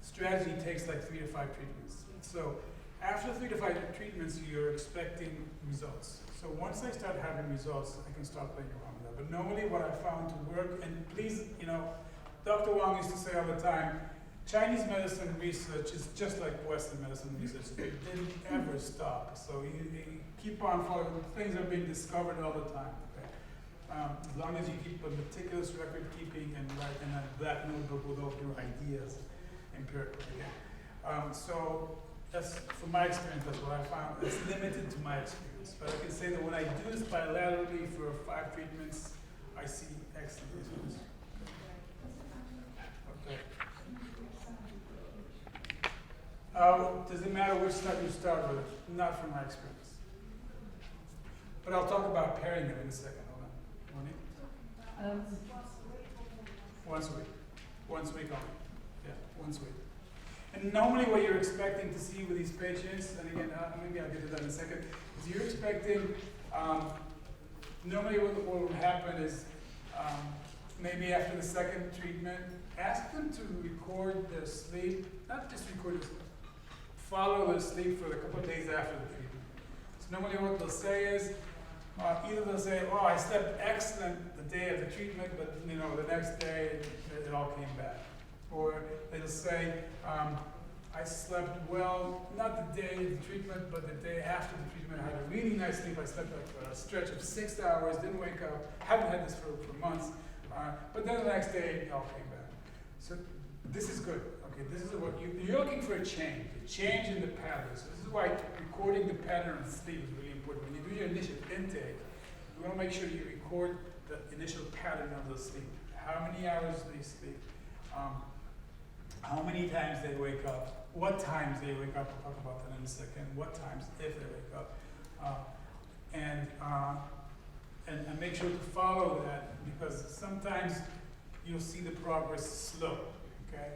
strategy takes like 3 to 5 treatments. So after 3 to 5 treatments, you're expecting results. So once I start having results, I can start playing around with that. But normally what I found to work, and please, Dr. Wang used to say all the time, Chinese medicine research is just like Western medicine research. It didn't ever stop. So you keep on following. Things are being discovered all the time. Okay? As long as you keep a meticulous record keeping and write in that notebook with all your ideas empirically. Okay? So that's, from my experience, that's what I found. It's limited to my experience. But I can say that when I do this bilaterally for 5 treatments, I see excellent results. Okay. Does it matter which study you start with? Not from my experience. But I'll talk about pairing them in a second. Hold on. Monique? Once a week. Once a week only. Yeah, once a week. And normally what you're expecting to see with these patients, and again, maybe I'll get to that in a second, is you're expecting, normally what will happen is, maybe after the second treatment, ask them to record their sleep, not just record their sleep, follow their sleep for a couple of days after the treatment. So normally what they'll say is, either they'll say, oh, I slept excellent the day of the treatment, but the next day it all came back. Or they'll say, I slept well, not the day of the treatment, but the day after the treatment. I had a really nice sleep. I slept like for a stretch of 6 hours, didn't wake up, haven't had this for months. But then the next day it all came back. So this is good. Okay, this is what you're looking for, a change in the pattern. So this is why recording the pattern of sleep is really important. When you do your initial intake, you want to make sure you record the initial pattern of the sleep. How many hours they sleep, how many times they wake up, what times they wake up. We'll talk about that in a second. What times if they wake up, and make sure to follow that, because sometimes you'll see the progress slow. Okay,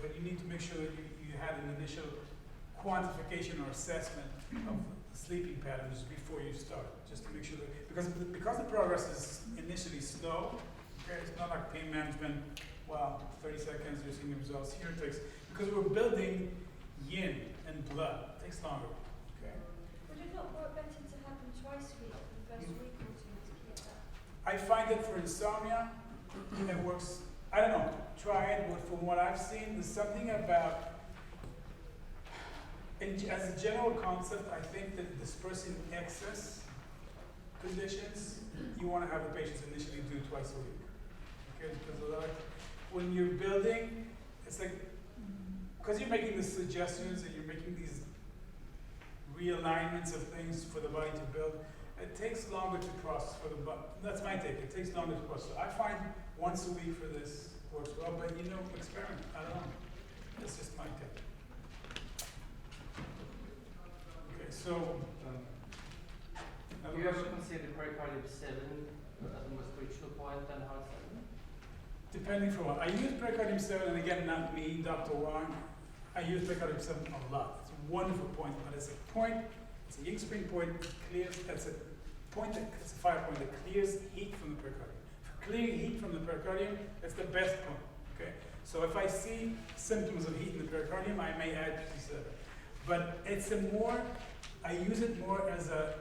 but you need to make sure that you had an initial quantification or assessment of the sleeping patterns before you start, just to make sure that, because the progress is initially slow. Okay, it's not like pain management. Wow, 30 seconds, you're seeing the results. Here it takes, because we're building yin and blood, it takes longer. Okay. Would it not work better to have them twice a week, the first week or 2 to keep that? I find that for insomnia, it works. I don't know, try it, but from what I've seen, there's something about, as a general concept, I think that dispersing excess conditions, you want to have the patients initially do twice a week. Okay, because when you're building, it's like, because you're making the suggestions and you're making these realignments of things for the body to build, it takes longer to process for the body. That's my take. It takes longer to process. I find once a week for this works well, but experiment. I don't know. That's just my take. Okay, so You also consider pericardium 7 as the most crucial point and heart 7? depending for what. I use pericardium 7, and again, not me, Dr. Wang. I use pericardium 7 a lot. It's a wonderful point, but it's a point, it's a yin spring point, it's a fire point that clears heat from the pericardium. For clearing heat from the pericardium, it's the best point. Okay? So if I see symptoms of heat in the pericardium, I may add PC7. But I use it more as a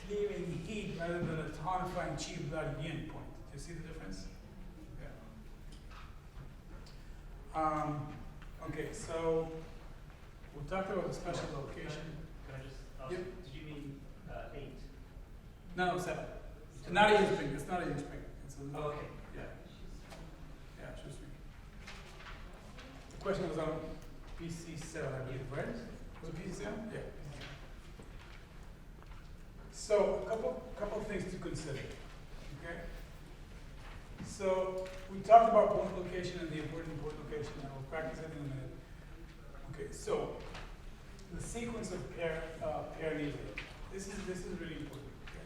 clearing heat rather than a tonifying chi blood yin point. Do you see the difference? Okay, so we talked about the special location. Can I just ask, Yep. did you mean 8? No, 7. It's not a use spring. It's not a use spring. It's a Oh, okay. Yeah. Yeah, shoe spring. The question was on PC7, I believe, right? Was it PC7? Yeah. So a couple things to consider. Okay. So we talked about point location and the important point location, and we'll practice it in a minute. Okay. So the sequence of pair needling. This is really important. Okay?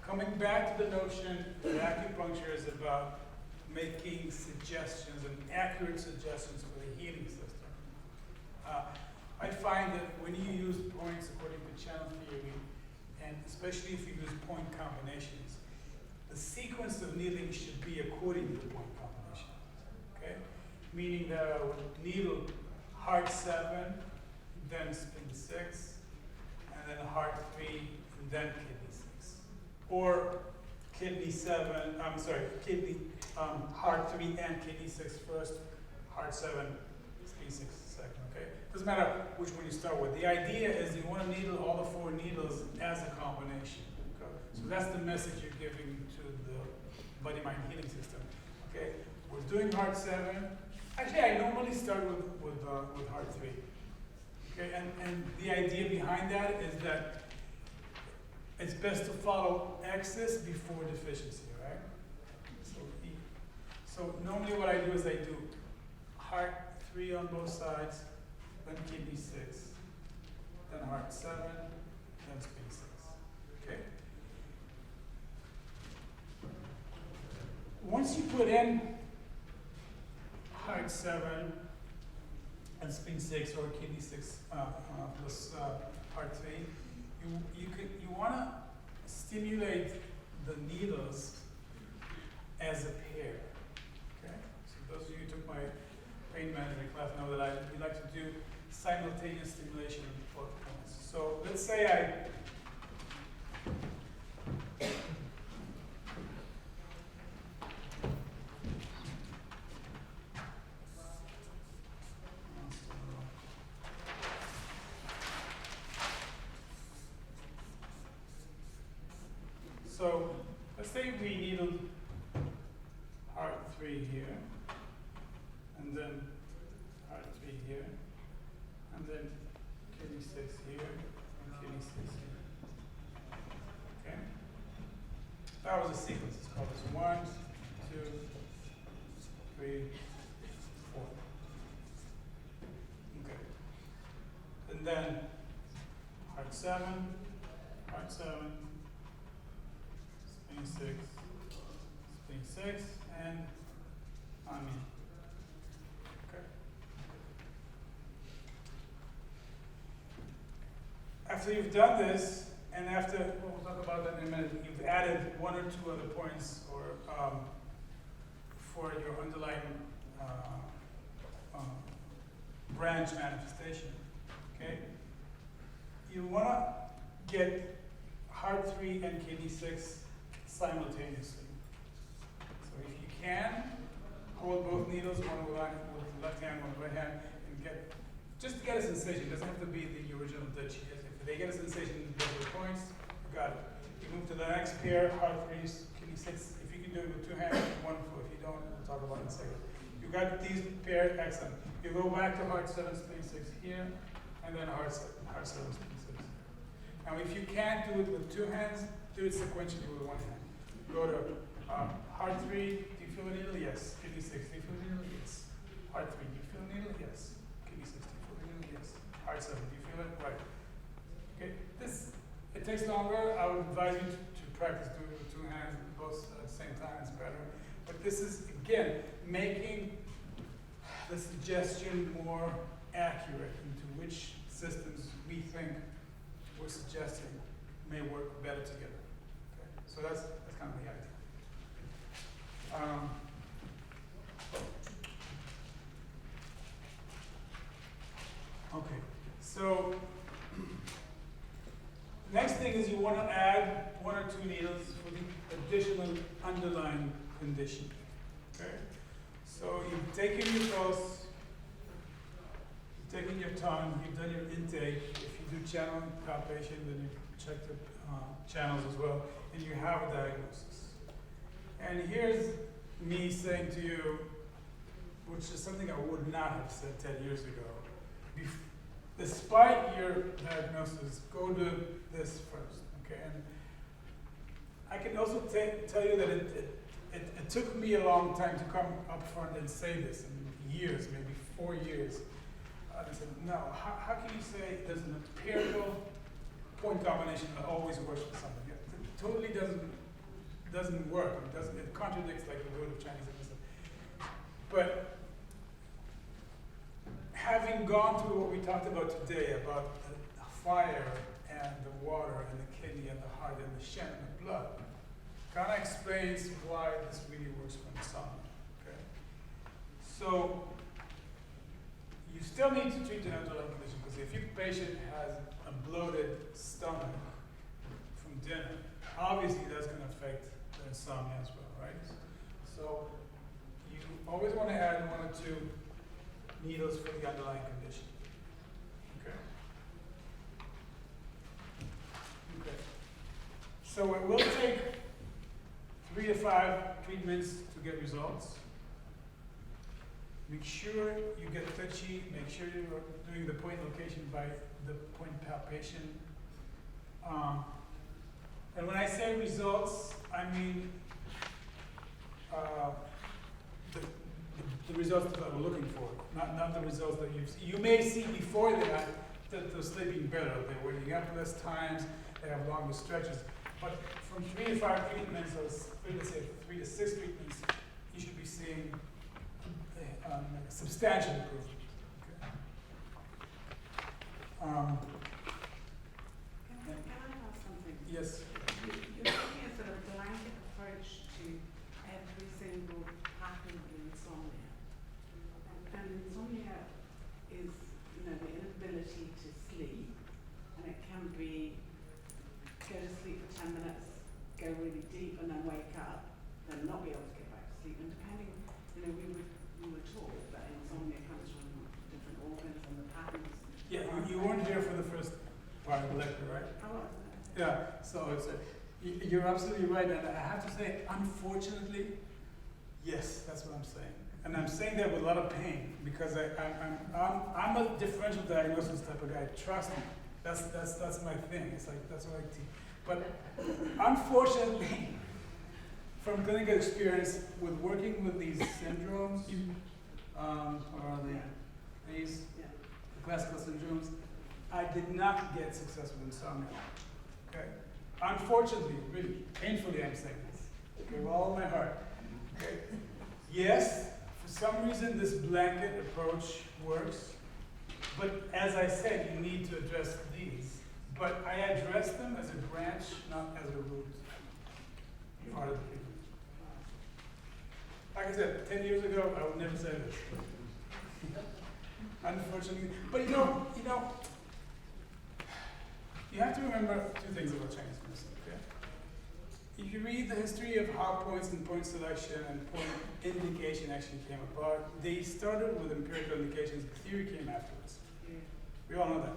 Coming back to the notion that acupuncture is about making suggestions and accurate suggestions for the healing system. I find that when you use points according to channel theory, and especially if you use point combinations, the sequence of needling should be according to the point combination. Okay? Meaning that I would needle heart 7, then spin 6, and then heart 3, and then kidney 6. Or kidney 7, heart 3 and kidney 6 first, heart 7, spin 6 second, okay? Doesn't matter which one you start with. The idea is you want to needle all the 4 needles as a combination. Okay? So that's the message you're giving to the body-mind healing system. Okay? We're doing heart 7. Actually, I normally start with heart 3. Okay? And the idea behind that is that it's best to follow excess before deficiency, right? So normally what I do is I do heart 3 on both sides, then kidney 6, then heart 7, then spin 6. Okay? Once you put in heart 7 and spin 6 or kidney 6 plus heart 3, you want to stimulate the needles as a pair. Okay? So those of you who took my pain management class know that we like to do simultaneous stimulation of both points. So let's say let's say we needled heart 3 here, and then heart 3 here, and then kidney 6 here, and kidney 6 here. Okay? That was a sequence. It's called this 1, 2, 3, 4. Okay. And then heart 7, spin 6, and on me. Okay. After you've done this, and after, we'll talk about that in a minute, you've added 1 or 2 other points or for your underlying branch manifestation. Okay? You want to get heart 3 and kidney 6 simultaneously. So if you can, hold both needles, one with the left hand, one with the right hand, and just to get a sensation. It doesn't have to be the original Dutch. If they get a sensation in both points, you got it. You move to the next pair, heart 3, kidney 6. If you can do it with 2 hands, 1 foot. If you don't, we'll talk about it in a second. You got these paired, excellent. You go back to heart 7, spin 6 here, and then heart 7, spin 6. Now, if you can't do it with 2 hands, do it sequentially with 1 hand. Go to heart 3, do you feel a needle? Yes. Kidney 6, do you feel a needle? Yes. Heart 3, do you feel a needle? Yes. Kidney 6, do you feel a needle? Yes. Heart 7, do you feel it? Right. Okay, it takes longer. I would advise you to practice doing it with 2 hands, both at the same time, it's better. But this is, again, making the suggestion more accurate into which systems we think we're suggesting may work better together. Okay? So that's kind of the idea. Okay, so next thing is you want to add 1 or 2 needles for the additional underlying condition. Okay, so you've you've taken your pulse, you've taken your tongue, you've done your intake. If you do channel palpation, then you check the channels as well, and you have a diagnosis. And here's me saying to you, which is something I would not have said 10 years ago. Despite your diagnosis, go do this first, okay? And I can also tell you that it took me a long time to come up front and say this, in years, maybe 4 years. I said, no, how can you say there's an empirical point combination that always works for something? It totally doesn't work. It contradicts like the word of Chinese medicine. But having gone through what we talked about today, about the fire and the water and the kidney and the heart and the shen and the blood, kind of explains why this really works for insomnia. Okay? So you still need to treat the underlying condition, because if your patient has a bloated stomach from dinner, obviously that's going to affect the insomnia as well, right? So you always want to add 1 or 2 needles for the underlying condition. Okay. Okay. So it will take 3 to 5 treatments to get results. Make sure you get touchy. Make sure you're doing the point location by the point palpation. And when I say results, I mean the results that we're looking for, not the results that you may see before that they're sleeping better, they're waking up less times, they have longer stretches. But from 3 to 5 treatments, or 3 to 6 treatments, you should be seeing a substantial improvement. Okay. Can I ask something? Yes. You're taking a sort of blanket approach to every single pattern of insomnia. And insomnia is, the inability to sleep, and it can be go to sleep for 10 minutes, go really deep, and then wake up, then not be able to get back to sleep. And depending, we were taught that insomnia comes from different organs and the patterns. Yeah, you weren't here for the first part of the lecture, right? Oh, Yeah, so you're absolutely right, and I have to say, unfortunately, yes, that's what I'm saying. And I'm saying that with a lot of pain, because I'm a differential diagnosis type of guy. Trust me, that's my thing. It's like that's what I teach. But unfortunately, from clinical experience with working with these syndromes, or these classical syndromes, I did not get success with insomnia. Okay? Unfortunately, really, painfully I'm saying this. Okay, with all my heart. Okay? Yes, for some reason this blanket approach works, but as I said, you need to address these. But I address them as a branch, not as a root part of the treatment. Like I said, 10 years ago, I would never say this. Unfortunately, but you have to remember 2 things about Chinese medicine, okay? If you read the history of how points and point selection and point indication actually came about, they started with empirical indications, the theory came afterwards. We all know that.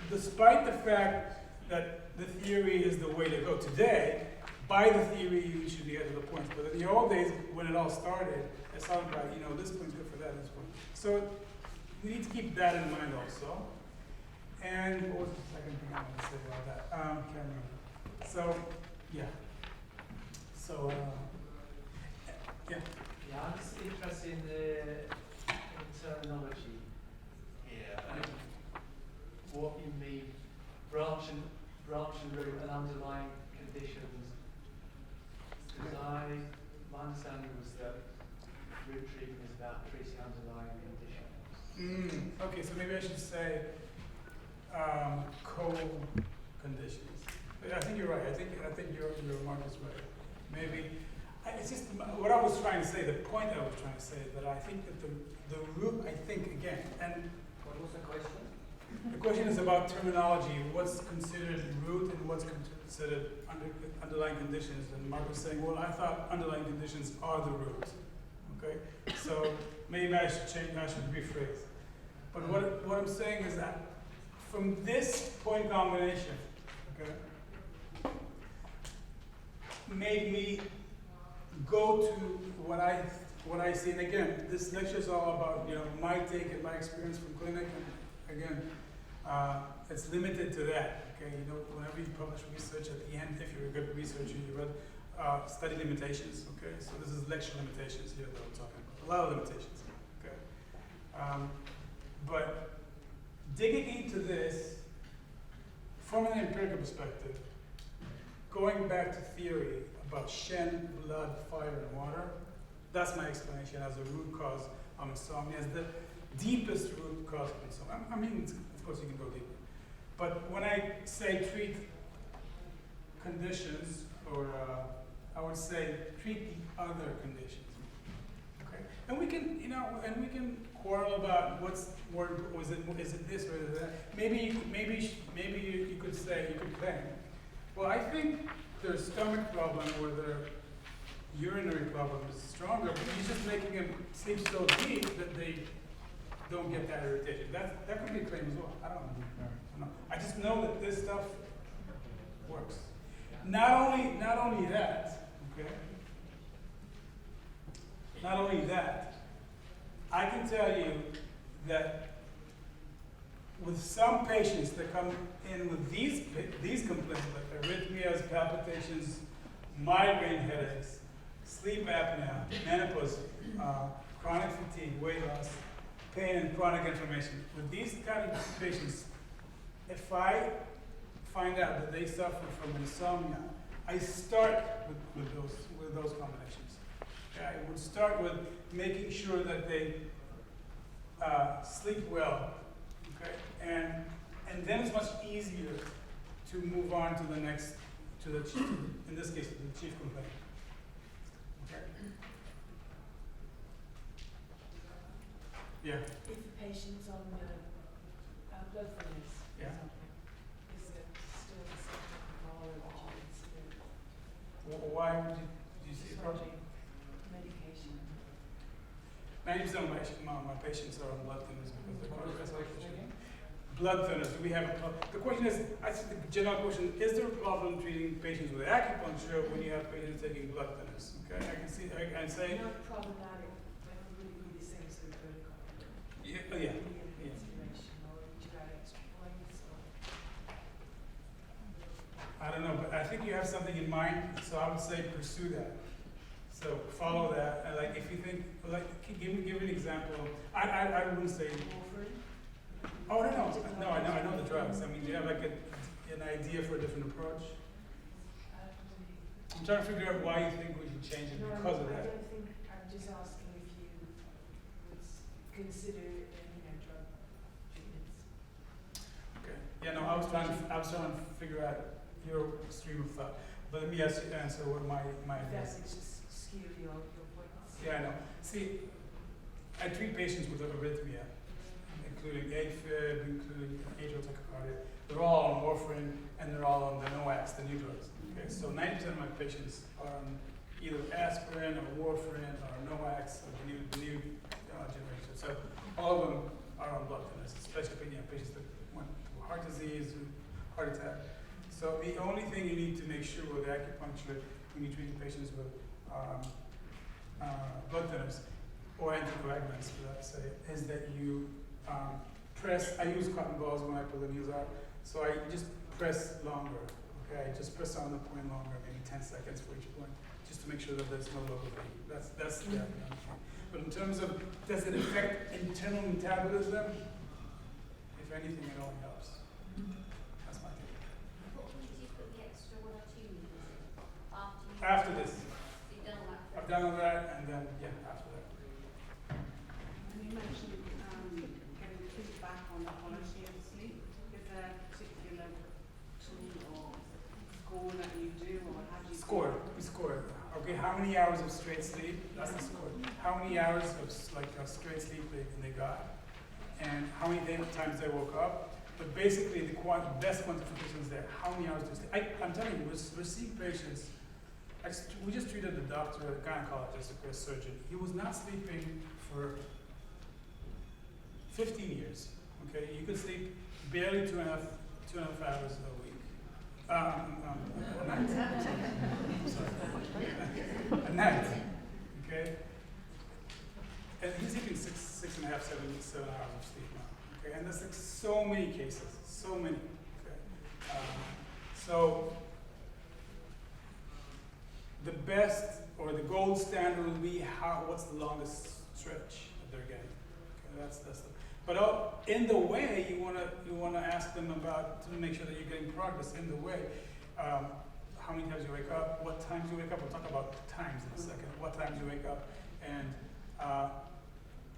Despite the fact that the theory is the way to go today, by the theory you should be able to points. But in the old days, when it all started, it started by, this point's good for that, this point. So we need to keep that in mind also. And what was the second thing I wanted to say about that? Can't remember. So, yeah. So, yeah. Yeah, I'm just interested in the terminology here. What you mean, branch and root and underlying conditions. Because my understanding was that root treatment is about treating underlying conditions. Okay, so maybe I should say co-conditions. I think you're right. I think your remark is right. Maybe it's just what I was trying to say. The point I was trying to say is that I think that the root. I think again, and What was the question? the question is about terminology. What's considered root and what's considered underlying conditions? And Mark was saying, well, I thought underlying conditions are the root. Okay, so maybe maybe I should change, I should rephrase. But what I'm saying is that from this point combination, okay, made me go to what I see. And again, this lecture is all about, you know, my take and my experience from clinic. And again, it's limited to that. Okay, you know, whenever you publish research at the end, if you're a good researcher, you read study limitations. Okay, so this is lecture limitations here that I'm talking about. A lot of limitations. Okay, but digging into this from an empirical perspective, going back to theory about Shen, blood, fire, and water, that's my explanation as a root cause of insomnia, as the deepest root cause of insomnia. I mean, of course you can go deeper. But when I say treat conditions, or I would say treat the other conditions. Okay? And we can, you know, and we can quarrel about what's more, is it this or is it that? Maybe you could say, you could claim, well, I think their stomach problem or their urinary problem is stronger, but you're just making them sleep so deep that they don't get that irritation. That could be a claim as well. I don't know. I just know that this stuff works. Not only that, okay? Not only that, I can tell you that with some patients that come in with these complaints, like arrhythmias, palpitations, migraine headaches, sleep apnea, menopause, chronic fatigue, weight loss, pain, and chronic inflammation. With these kind of patients, if I find out that they suffer from insomnia, I start with those combinations. Okay? I would start with making sure that they sleep well. Okay? And then it's much easier to move on to the next, to the chief, in this case, the chief complaint. Okay? Yeah. If the patient's on blood thinners, for Yeah. example, is it still the same protocol, or would you consider Why would you see a problem? prescribing medication? 90% of my patients are on blood thinners because they're cardiovascular issues. Blood thinners, do we have a problem? The question is, I think the general question, is there a problem treating patients with acupuncture when you have patients taking blood thinners? Okay, I can see, I can say, Not problematic, but really seems to be critical. yeah. Consideration, or would you add extra points, or? I don't know, but I think you have something in mind, so I would say pursue that. So follow that, and like if you think, like, give an example. I wouldn't say. Warfarin? Oh no, I know the drugs. I mean, do you have like an idea for a different approach? I'm trying to figure out why you think we should change it No, because of I that. don't think, I'm just asking if you would consider, drug treatments. Okay. Yeah, no, I was trying to figure out your stream of thought. But let me answer what my idea That's is. just skew your points. Yeah, I know. See, I treat patients with arrhythmia, including AFib, including atrial tachycardia. They're all on warfarin and they're all on the NOACs, the new drugs. Okay, so 90% of my patients are on either aspirin or warfarin or NOACs or the new generation. So all of them are on blood thinners, especially patients that went through heart disease, heart attack. So the only thing you need to make sure with acupuncture when you're treating patients with blood thinners or anticoagulants, for that say, is that you press. I use cotton balls when I pull the needles out, so I just press longer. Okay, I just press on the point longer, maybe 10 seconds for each point, just to make sure that there's no local pain. That's the acupuncture. But in terms of does it affect internal metabolism? If anything, it only helps. That's my take. What would you put the extra 1 or 2 minutes in? After this, You've done all that. I've done all that, and then after that. And you mentioned getting feedback on the quality of sleep. Is there a particular tool or score that you do, or how do you Score. We score. Okay, how many hours of straight sleep? That's the score. How many hours of straight sleep they got, and how many times they woke up. But basically, the best quantification is there. How many hours do you sleep? I'm telling you, we're seeing patients. We just treated a doctor, a gynecologist, a surgeon. He was not sleeping for 15 years, okay, you could sleep barely two and a half hours a week. A night. Sorry. A night, okay? And he's sleeping six and a half, 7 hours of sleep now, okay? And there's like so many cases, so many, okay? So the best or the gold standard will be what's the longest stretch that they're getting. Okay, that's the. But in the way, you wanna ask them about to make sure that you're getting progress in the way. How many times you wake up? What times you wake up? We'll talk about times in a second. What times you wake up, and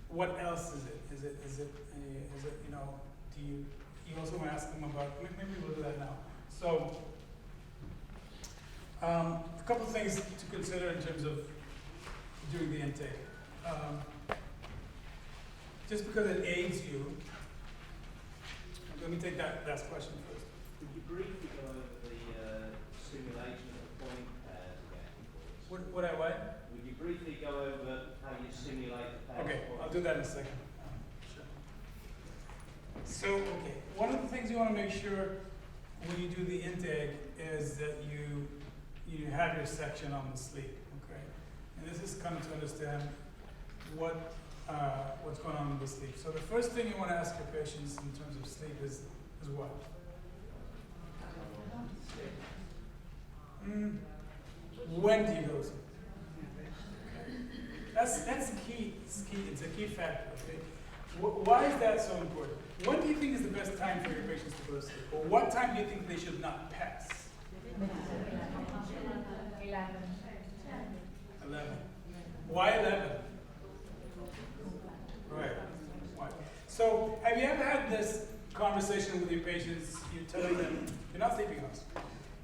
what else is it? Is it you know? Do you also want to ask them about? Maybe we'll do that now. So. A couple of things to consider in terms of doing the intake. Just because it aids you, let me take that last question first. Could you briefly go over the simulation of the point pairs again, please? What I what? Would you briefly go over how you simulate the pairs? Okay, points? I'll do that in a second. Sure. So, okay, one of the things you want to make sure when you do the intake is that you have your section on the sleep, okay? And this is kind of to understand what's going on in the sleep. So the first thing you want to ask your patients in terms of sleep is what? When do you go to sleep? Okay. That's the key. It's a key factor. Okay. Why is that so important? When do you think is the best time for your patients to go to sleep? Or what time do you think they should not pass? 11. Why 11? Right. Why? So, have you ever had this conversation with your patients? You're telling them you're not sleeping us,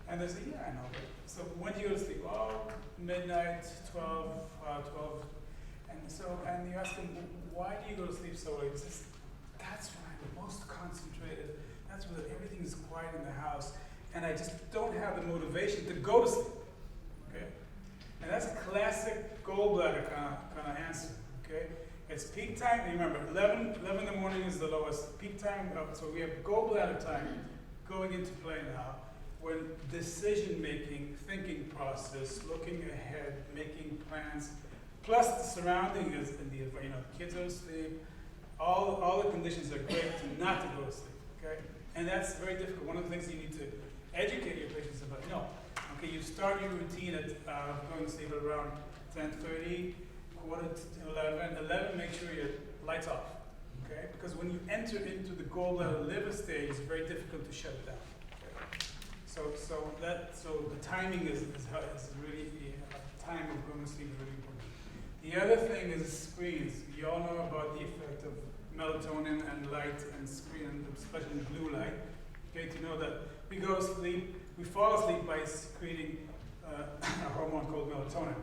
and they say, "Yeah, I know." So, when do you go to sleep? Oh, midnight, 12, and you ask them, "Why do you go to sleep so late?" He says, "That's when I'm most concentrated. That's when everything is quiet in the house, and I just don't have the motivation to go to sleep." Okay, and that's a classic gallbladder kind of answer. Okay, it's peak time. Remember, 11 in the morning is the lowest peak time. So we have gallbladder time going into play now, when decision-making, thinking process, looking ahead, making plans, plus the surrounding is in the kids are asleep. All the conditions are great to not to go to sleep. Okay, and that's very difficult. One of the things you need to educate your patients about. No, okay, you start your routine at going to sleep at around 10:30, quarter to 11. 11, make sure your lights off. Okay, because when you enter into the gallbladder liver stage, it's very difficult to shut it down. Okay? So the timing is really the time of going to sleep is really important. The other thing is screens. You all know about the effect of melatonin and light and screen, and especially blue light. Okay, to know that we go to sleep, we fall asleep by secreting a hormone called melatonin.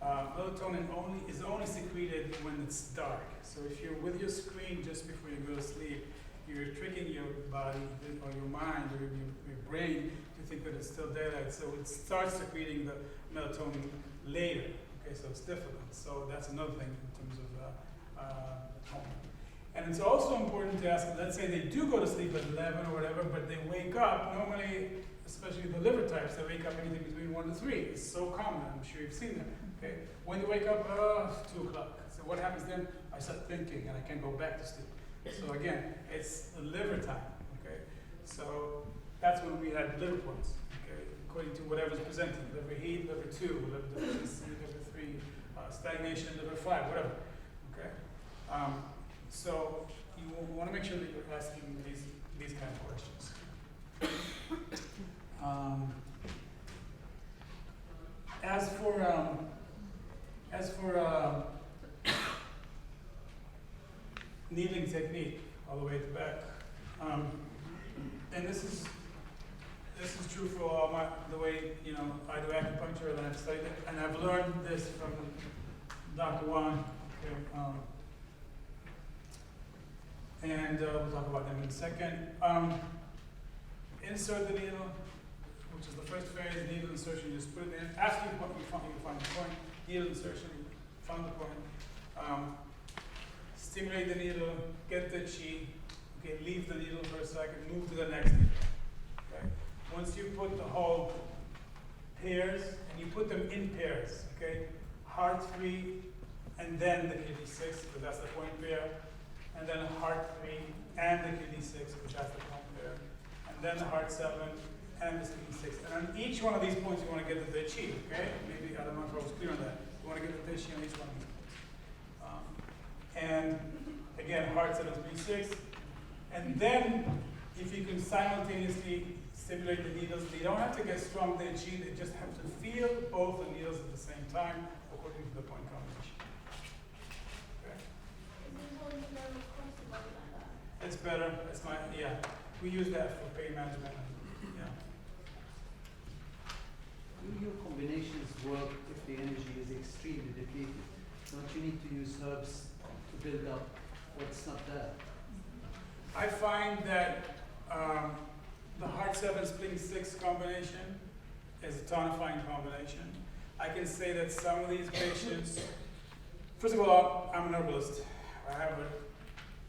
Melatonin is only secreted when it's dark. So if you're with your screen just before you go to sleep, you're tricking your body or your mind or your brain to think that it's still daylight. So it starts secreting the melatonin later. Okay, so it's difficult. So that's another thing in terms of hormone. And it's also important to ask, let's say they do go to sleep at 11 or whatever, but they wake up, normally, especially the liver types, they wake up anything between 1 to 3. It's so common, I'm sure you've seen that. Okay? When they wake up, 2 o'clock. So what happens then? I start thinking and I can't go back to sleep. So again, it's the liver time. Okay? So that's when we have liver points, okay? According to whatever's presented. Liver heat, liver 2, liver deficiency, liver 3, stagnation, liver 5, whatever. Okay? So you want to make sure that you're asking these kind of questions. As for needling technique, all the way at the back, and this is true for all the way I do acupuncture, and I've studied it, and I've learned this from Dr. Wang. Okay, and we'll talk about them in a second. Insert the needle, which is the first phase, needle insertion. You just put it in. After you find the point, needle insertion, you found the point. stimulate the needle, get the chi, okay, leave the needle for a second, move to the next needle. Okay? Once you put the whole pairs, and you put them in pairs, okay? Heart 3, and then the kidney 6, because that's the point pair, and then heart 3 and the kidney 6, because that's the point pair, and then the heart 7 and the kidney 6. And on each one of these points, you want to get the chi, okay? Maybe, I don't know if I was clear on that. You want to get the chi on each one of these points. And again, heart 7 to 6. And then, if you can simultaneously stimulate the needles, they don't have to get strong the chi, they just have to feel both the needles at the same time, according to the point combination. Okay? Is it holding the lower across the body like that? It's better. It's my, yeah. We use that for pain management. Yeah. Do your combinations work if the energy is extremely depleted? Don't you need to use herbs to build up what's not there? I find that the heart 7 spleen 6 combination is a tonifying combination. I can say that some of these patients, first of all, I'm an herbalist. I have an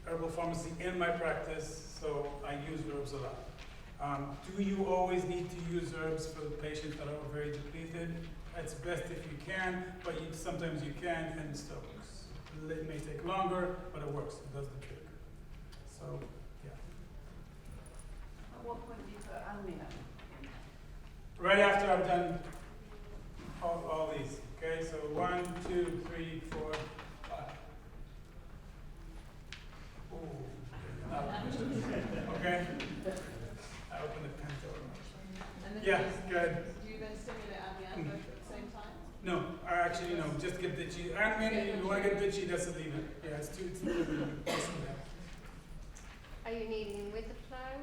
herbal pharmacy in my practice, so I use herbs a lot. Do you always need to use herbs for the patients that are very depleted? It's best if you can, but sometimes you can't, and it still works. It may take longer, but it works. It does the trick. So, yeah. At what point do you put alumina? Right after I've done all these. Okay, so 1, 2, 3, 4, 5. Ooh. Okay. I open the pen door. And then Yeah, do good. you then stimulate alumina both at the same time? No, I actually no. Just get the chi. I mean, if you want to get the chi, that's a leave it. Yeah, it's too. Are you needling with the flow?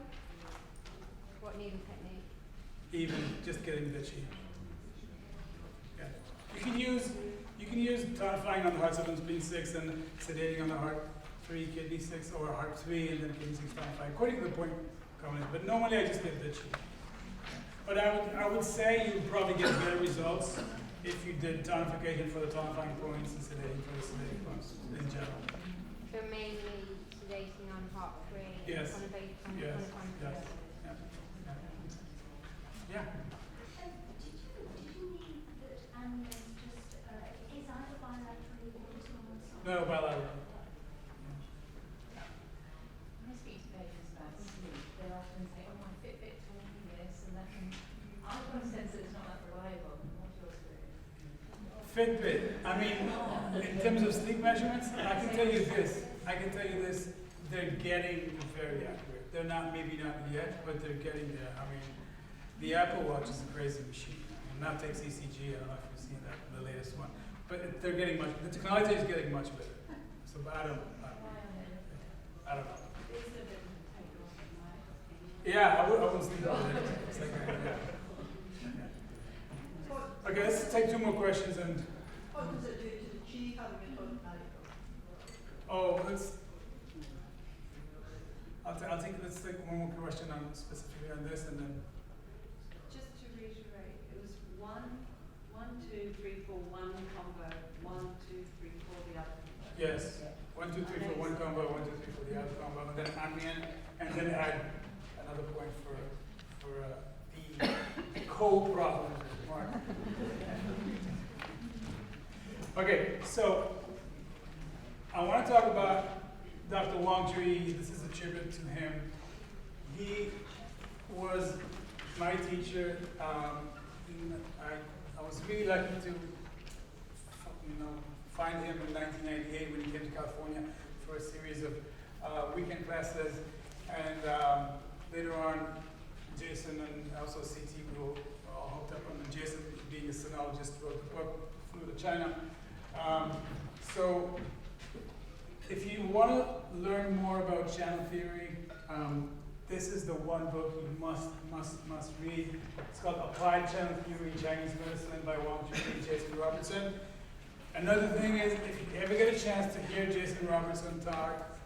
What needle technique? Even just getting the chi. Yeah. You can use tonifying on the heart 7 spleen 6 and sedating on the heart 3 kidney 6 or heart 3 and then kidney 6 tonifying according to the point combination. But normally I just get the chi. But I would say you would probably get better results if you did tonification for the tonifying points and sedating for the sedating points in general. So mainly sedating on heart 3. Yes. On a base, on Yes. a time Yes. scale. Yeah. Did you mean that ambulance just is either bilaterally or just on one side? No, bilateral. When I speak to patients about sleep, they often say, oh, my Fitbit told me this and that. And I've got a sense that it's not that reliable. What's your experience? Fitbit. I mean, in terms of sleep measurements, I can tell you this. They're getting very accurate. They're maybe not yet, but they're getting there. I mean, the Apple Watch is a crazy machine. I mean, that takes ECG. I don't know if you've seen that, the latest one. But they're getting the technology is getting much better. So, but I don't know. It's a bit of technology, right? Yeah, I wouldn't sleep on it. It's like, yeah. Okay, let's take 2 more questions and. What does it do to the chi having it automatic? Oh, let's take one more question on specifically on this and then. Just to reiterate, it was 1, 2, 3, 4, 1 combo, 1, 2, 3, 4 the other combo. Yes. 1, 2, 3 for one combo, 1, 2, 3 for the other combo, and then ambient, and then add another point for the co-problem mark. Okay, so I want to talk about Dr. Wang Zhui. This is a tribute to him. He was my teacher. I was really lucky to, find him in 1998 when he came to California for a series of weekend classes, and later on, Jason and also CT we were all hooked up on. And Jason, being a sinologist, wrote the book, Flew to China. So, if you want to learn more about channel theory, this is the one book you must read. It's called Applied Channel Theory in Chinese Medicine by Wang Zhui and Jason Robertson. Another thing is, if you ever get a chance to hear Jason Robertson talk,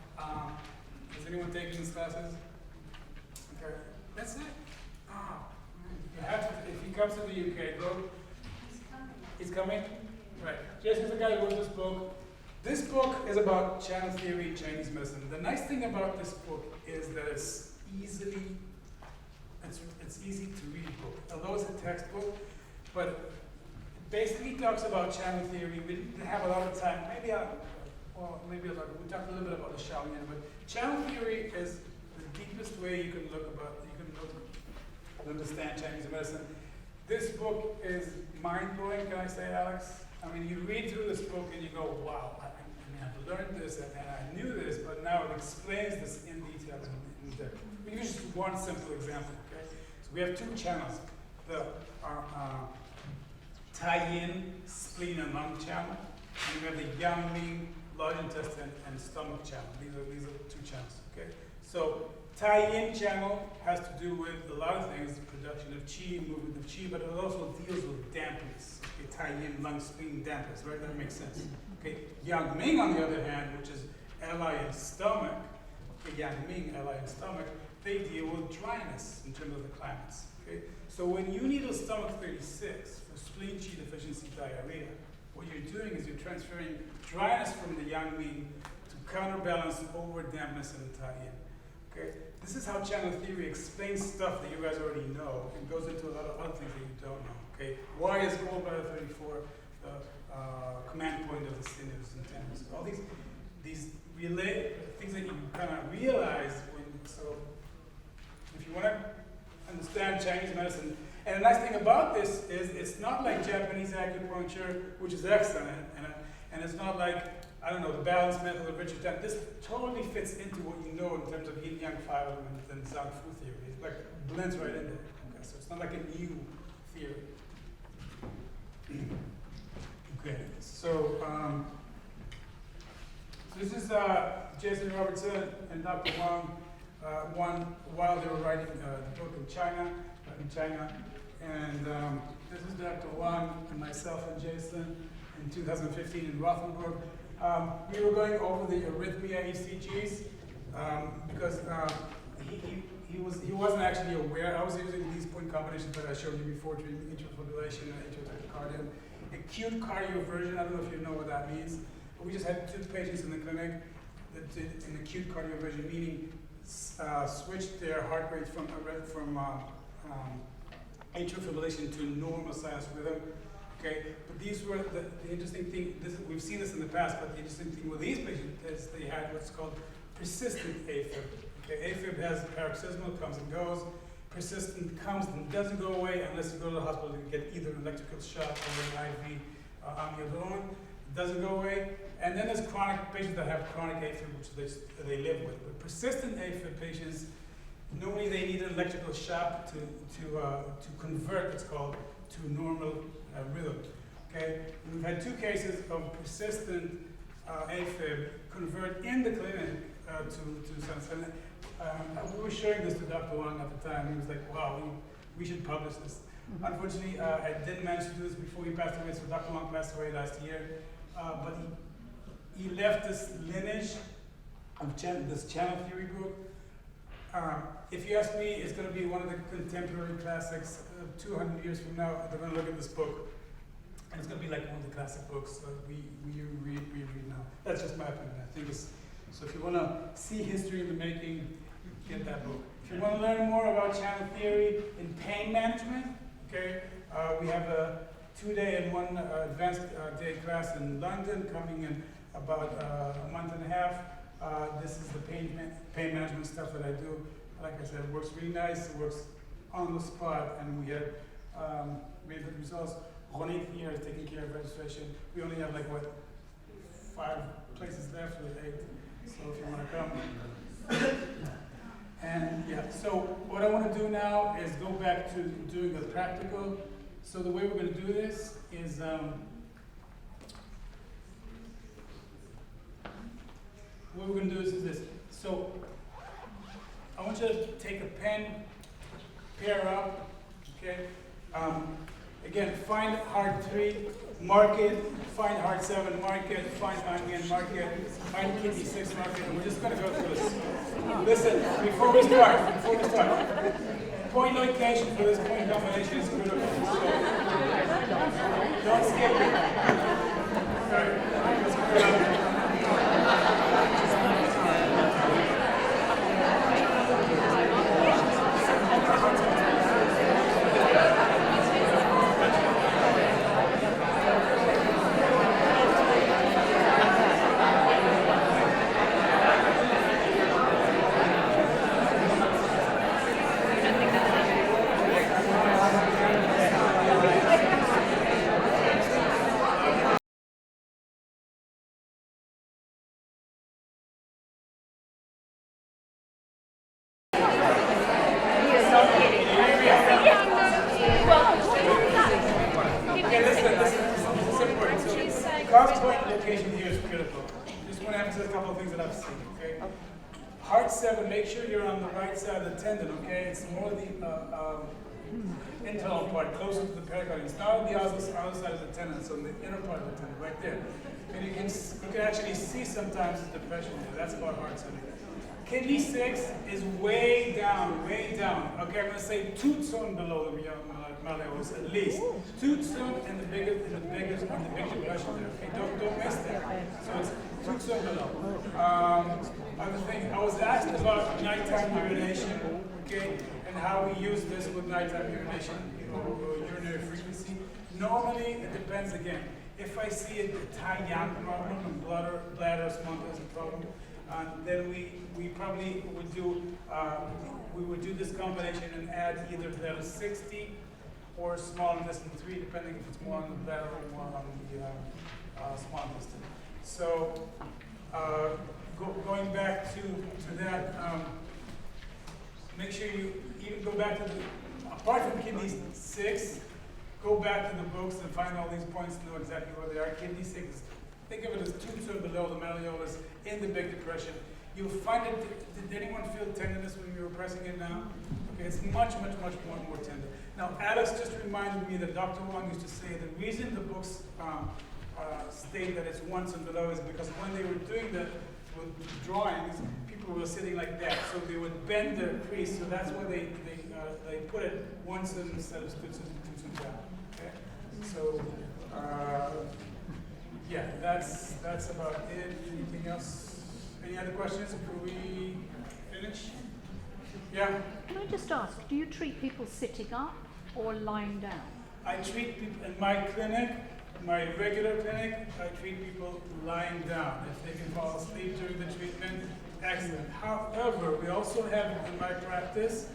is anyone taking his classes? Okay, that's it. You have to, if he comes to the UK, go. He's coming. He's coming? Right. Jason's the guy who wrote this book. This book is about channel theory, Chinese medicine. The nice thing about this book is that it's easy to read book. Although it's a textbook, but it basically talks about channel theory. We didn't have a lot of time. Maybe we talked a little bit about the Shaolin, but channel theory is the deepest way you can look to understand Chinese medicine. This book is mind-blowing, can I say, Alex? I mean, you read through this book and you go, wow, I've learned this and I knew this, but now it explains this in detail and in depth. We use just one simple example, okay? So we have two channels. The Tai-Yin, spleen and lung channel, and we have the Yang-Ming, large intestine and stomach channel. These are two channels, okay? So Tai-Yin channel has to do with a lot of things, production of qi, movement of qi, but it also deals with dampness. Okay, Tai-Yin, lung, spleen, dampness, right? That makes sense. Okay, Yang-Ming, on the other hand, which is ally in stomach, okay, Yang-Ming, ally in stomach, they deal with dryness in terms of the climates. Okay? So when you needle stomach 36 for spleen qi deficiency diarrhea, what you're doing is you're transferring dryness from the Yang-Ming to counterbalance over dampness in the Tai-Yin. Okay? This is how channel theory explains stuff that you guys already know and goes into a lot of other things that you don't know. Okay? Why is gallbladder 34 the command point of the sinews and tendons? All these things that you kind of realize when, so if you want to understand Chinese medicine, and the nice thing about this is it's not like Japanese acupuncture, which is excellent, and it's not like, I don't know, the balance method of Richard Tan. This totally fits into what you know in terms of yin yang fiber and Zhang Fu theory. It like blends right in there. Okay, so it's not like a new theory. Okay, so this is Jason Robertson and Dr. Wang, while they were writing the book in China, and this is Dr. Wang and myself and Jason in 2015 in Rothenburg. We were going over the arrhythmia ECGs because he wasn't actually aware. I was using these point combinations that I showed you before to atrial fibrillation and atrial tachycardia. Acute cardioversion, I don't know if you know what that means, but we just had 2 patients in the clinic that did an acute cardioversion, meaning switched their heart rate from atrial fibrillation to normal sinus rhythm. Okay, but these were the interesting thing. We've seen this in the past, but the interesting thing with these patients is they had what's called persistent AFib. Okay, AFib has paroxysmal, comes and goes. Persistent comes and doesn't go away unless you go to the hospital and get either an electrical shock or an IV amiodarone. It doesn't go away. And then there's chronic patients that have chronic AFib, which they live with. But persistent AFib patients, normally they need an electrical shock to convert, it's called, to normal rhythm. Okay, and we've had 2 cases of persistent AFib convert in the clinic to something. We were showing this to Dr. Wang at the time. He was like, "Wow, we should publish this." Unfortunately, I didn't manage to do this before he passed away. So Dr. Wang passed away last year, but he left this lineage of this channel theory book. If you ask me, it's going to be one of the contemporary classics. 200 years from now, they're going to look at this book, and it's going to be like one of the classic books that we read now. That's just my opinion. I think it's, so if you want to see history in the making, get that book. If you want to learn more about channel theory in pain management, okay, we have a 2-day and 1 advanced day class in London coming in about a month and a half. This is the pain management stuff that I do. Like I said, it works really nice. It works on the spot, and we had really good results. Ronit here is taking care of registration. We only have 5 places left with 8. So if you want to come. And yeah, so what I want to do now is go back to doing the practical. So the way we're going to do this is what we're going to do is this. So I want you to take a pen, pair up, okay? Again, find heart 3, mark it, find heart 7, mark it, find onion, mark it, find kidney 6, mark it, and we're just going to go through this. Listen, before we start, point location for this point combination is critical. So, don't skip it. All right, let's go. Heart 7, make sure you're on the right side of the tendon, okay? It's more the internal part, closer to the pericardium. It's not on the other side of the tendon, it's on the inner part of the tendon, right there. And you can actually see sometimes the depression there. That's about heart 7. Kidney 6 is way down, way down. Okay, I'm going to say 2 zone below the malleolus at least. 2 zone and the big depression there. Okay, don't miss that. So it's 2 zone below. Other thing, I was asked about nighttime urination, okay, and how we use this with nighttime urination or urinary frequency. Normally, it depends again. If I see a Tai-Yang problem and bladder spontaneous problem, then we probably would do this combination and add either letter 60 or small intestine 3, depending if it's more on the bladder or more on the small intestine. So going back to that, make sure you even go back to apart from kidney 6, go back to the books and find all these points to know exactly where they are. Kidney 6, think of it as 2 zone below the malleolus in the big depression. You'll find it, did anyone feel tenderness when you were pressing it now? Okay, it's much more tender. Now, Alex just reminded me that Dr. Wong used to say the reason the books state that it's 1 zone below is because when they were doing the drawings, people were sitting like that, so they would bend their crease, so that's why they put it 1 zone instead of 2 zone down. Okay? So, yeah, that's about it. Anything else? Any other questions before we finish? Yeah? Can I just ask, do you treat people sitting up or lying down? I treat people in my clinic, my regular clinic, I treat people lying down. If they can fall asleep during the treatment, excellent. However, we also have in my practice,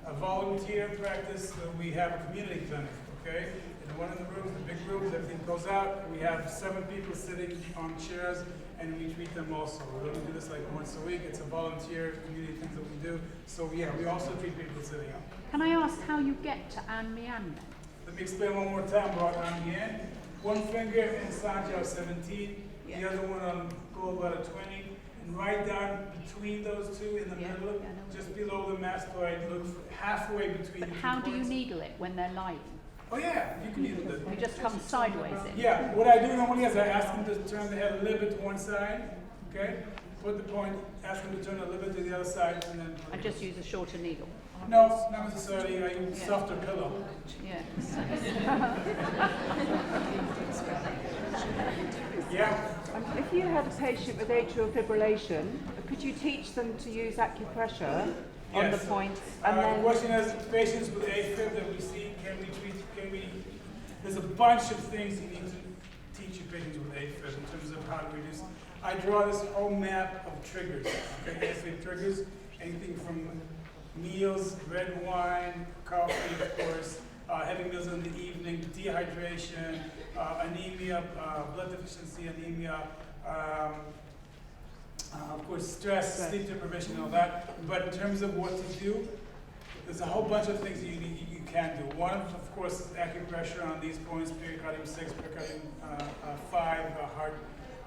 a volunteer practice, we have a community clinic, okay? In one of the rooms, the big rooms, everything goes out. We have 7 people sitting on chairs, and we treat them also. We only do this like once a week. It's a volunteer community thing that we do. So yeah, we also treat people sitting up. Can I ask how you get to Anne Meehan then? Let me explain one more time about Anne Meehan. One finger in Sanjiao 17, the other one on gallbladder 20, and right down between those two in the middle, just below the mastoid, look halfway between. But how do you needle it when they're lying? Oh yeah, you can needle it. You just come sideways in? Yeah, what I do normally is I ask them to turn the head a little bit to one side, okay? Put the point, ask them to turn a little bit to the other side, and then... I just use a shorter needle? No, not necessarily. I use softer pillow. Yeah. Yeah. If you had a patient with atrial fibrillation, could you teach them to use acupressure on the points? And then the question is, patients with AFib that we see, there's a bunch of things you need to teach your patients with AFib in terms of how to reduce. I draw this whole map of triggers, okay, AFib triggers, anything from meals, red wine, coffee, of course, heavy meals in the evening, dehydration, anemia, blood deficiency, anemia, of course, stress, sleep deprivation, and all that. But in terms of what to do, there's a whole bunch of things you can do. One, of course, is acupressure on these points, pericardium 6, pericardium 5,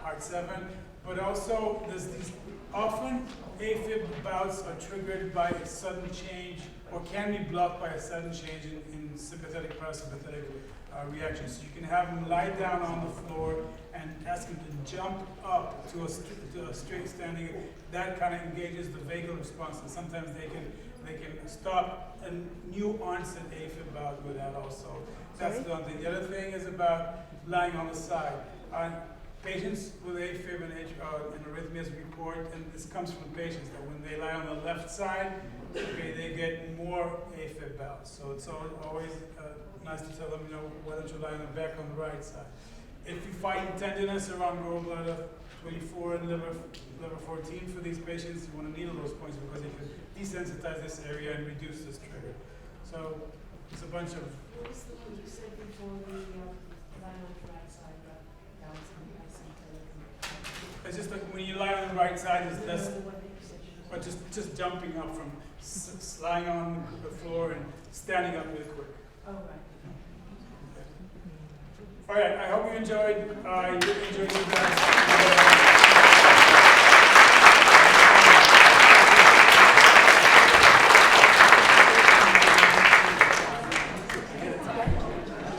heart 7. But also, there's these often AFib bouts are triggered by a sudden change or can be blocked by a sudden change in sympathetic parasympathetic reactions. So you can have them lie down on the floor and ask them to jump up to a straight standing. That kind of engages the vagal response, and sometimes they can stop a new onset AFib bout with that also. That's the one thing. The other thing is about lying on the side. Patients with AFib and arrhythmias report, and this comes from patients, that when they lie on the left side, okay, they get more AFib bouts. So it's always nice to tell them, why don't you lie on the back on the right side. If you find tenderness around gallbladder 24 and liver 14 for these patients, you want to needle those points because it can desensitize this area and reduce this trigger. So it's a bunch of... What was the one you said before the lie on the right side, It's just like when you lie on the right side, it's less, but just jumping up from lying on the floor and standing up really quick. Oh, right. All right, I hope you enjoyed. I really enjoyed you guys.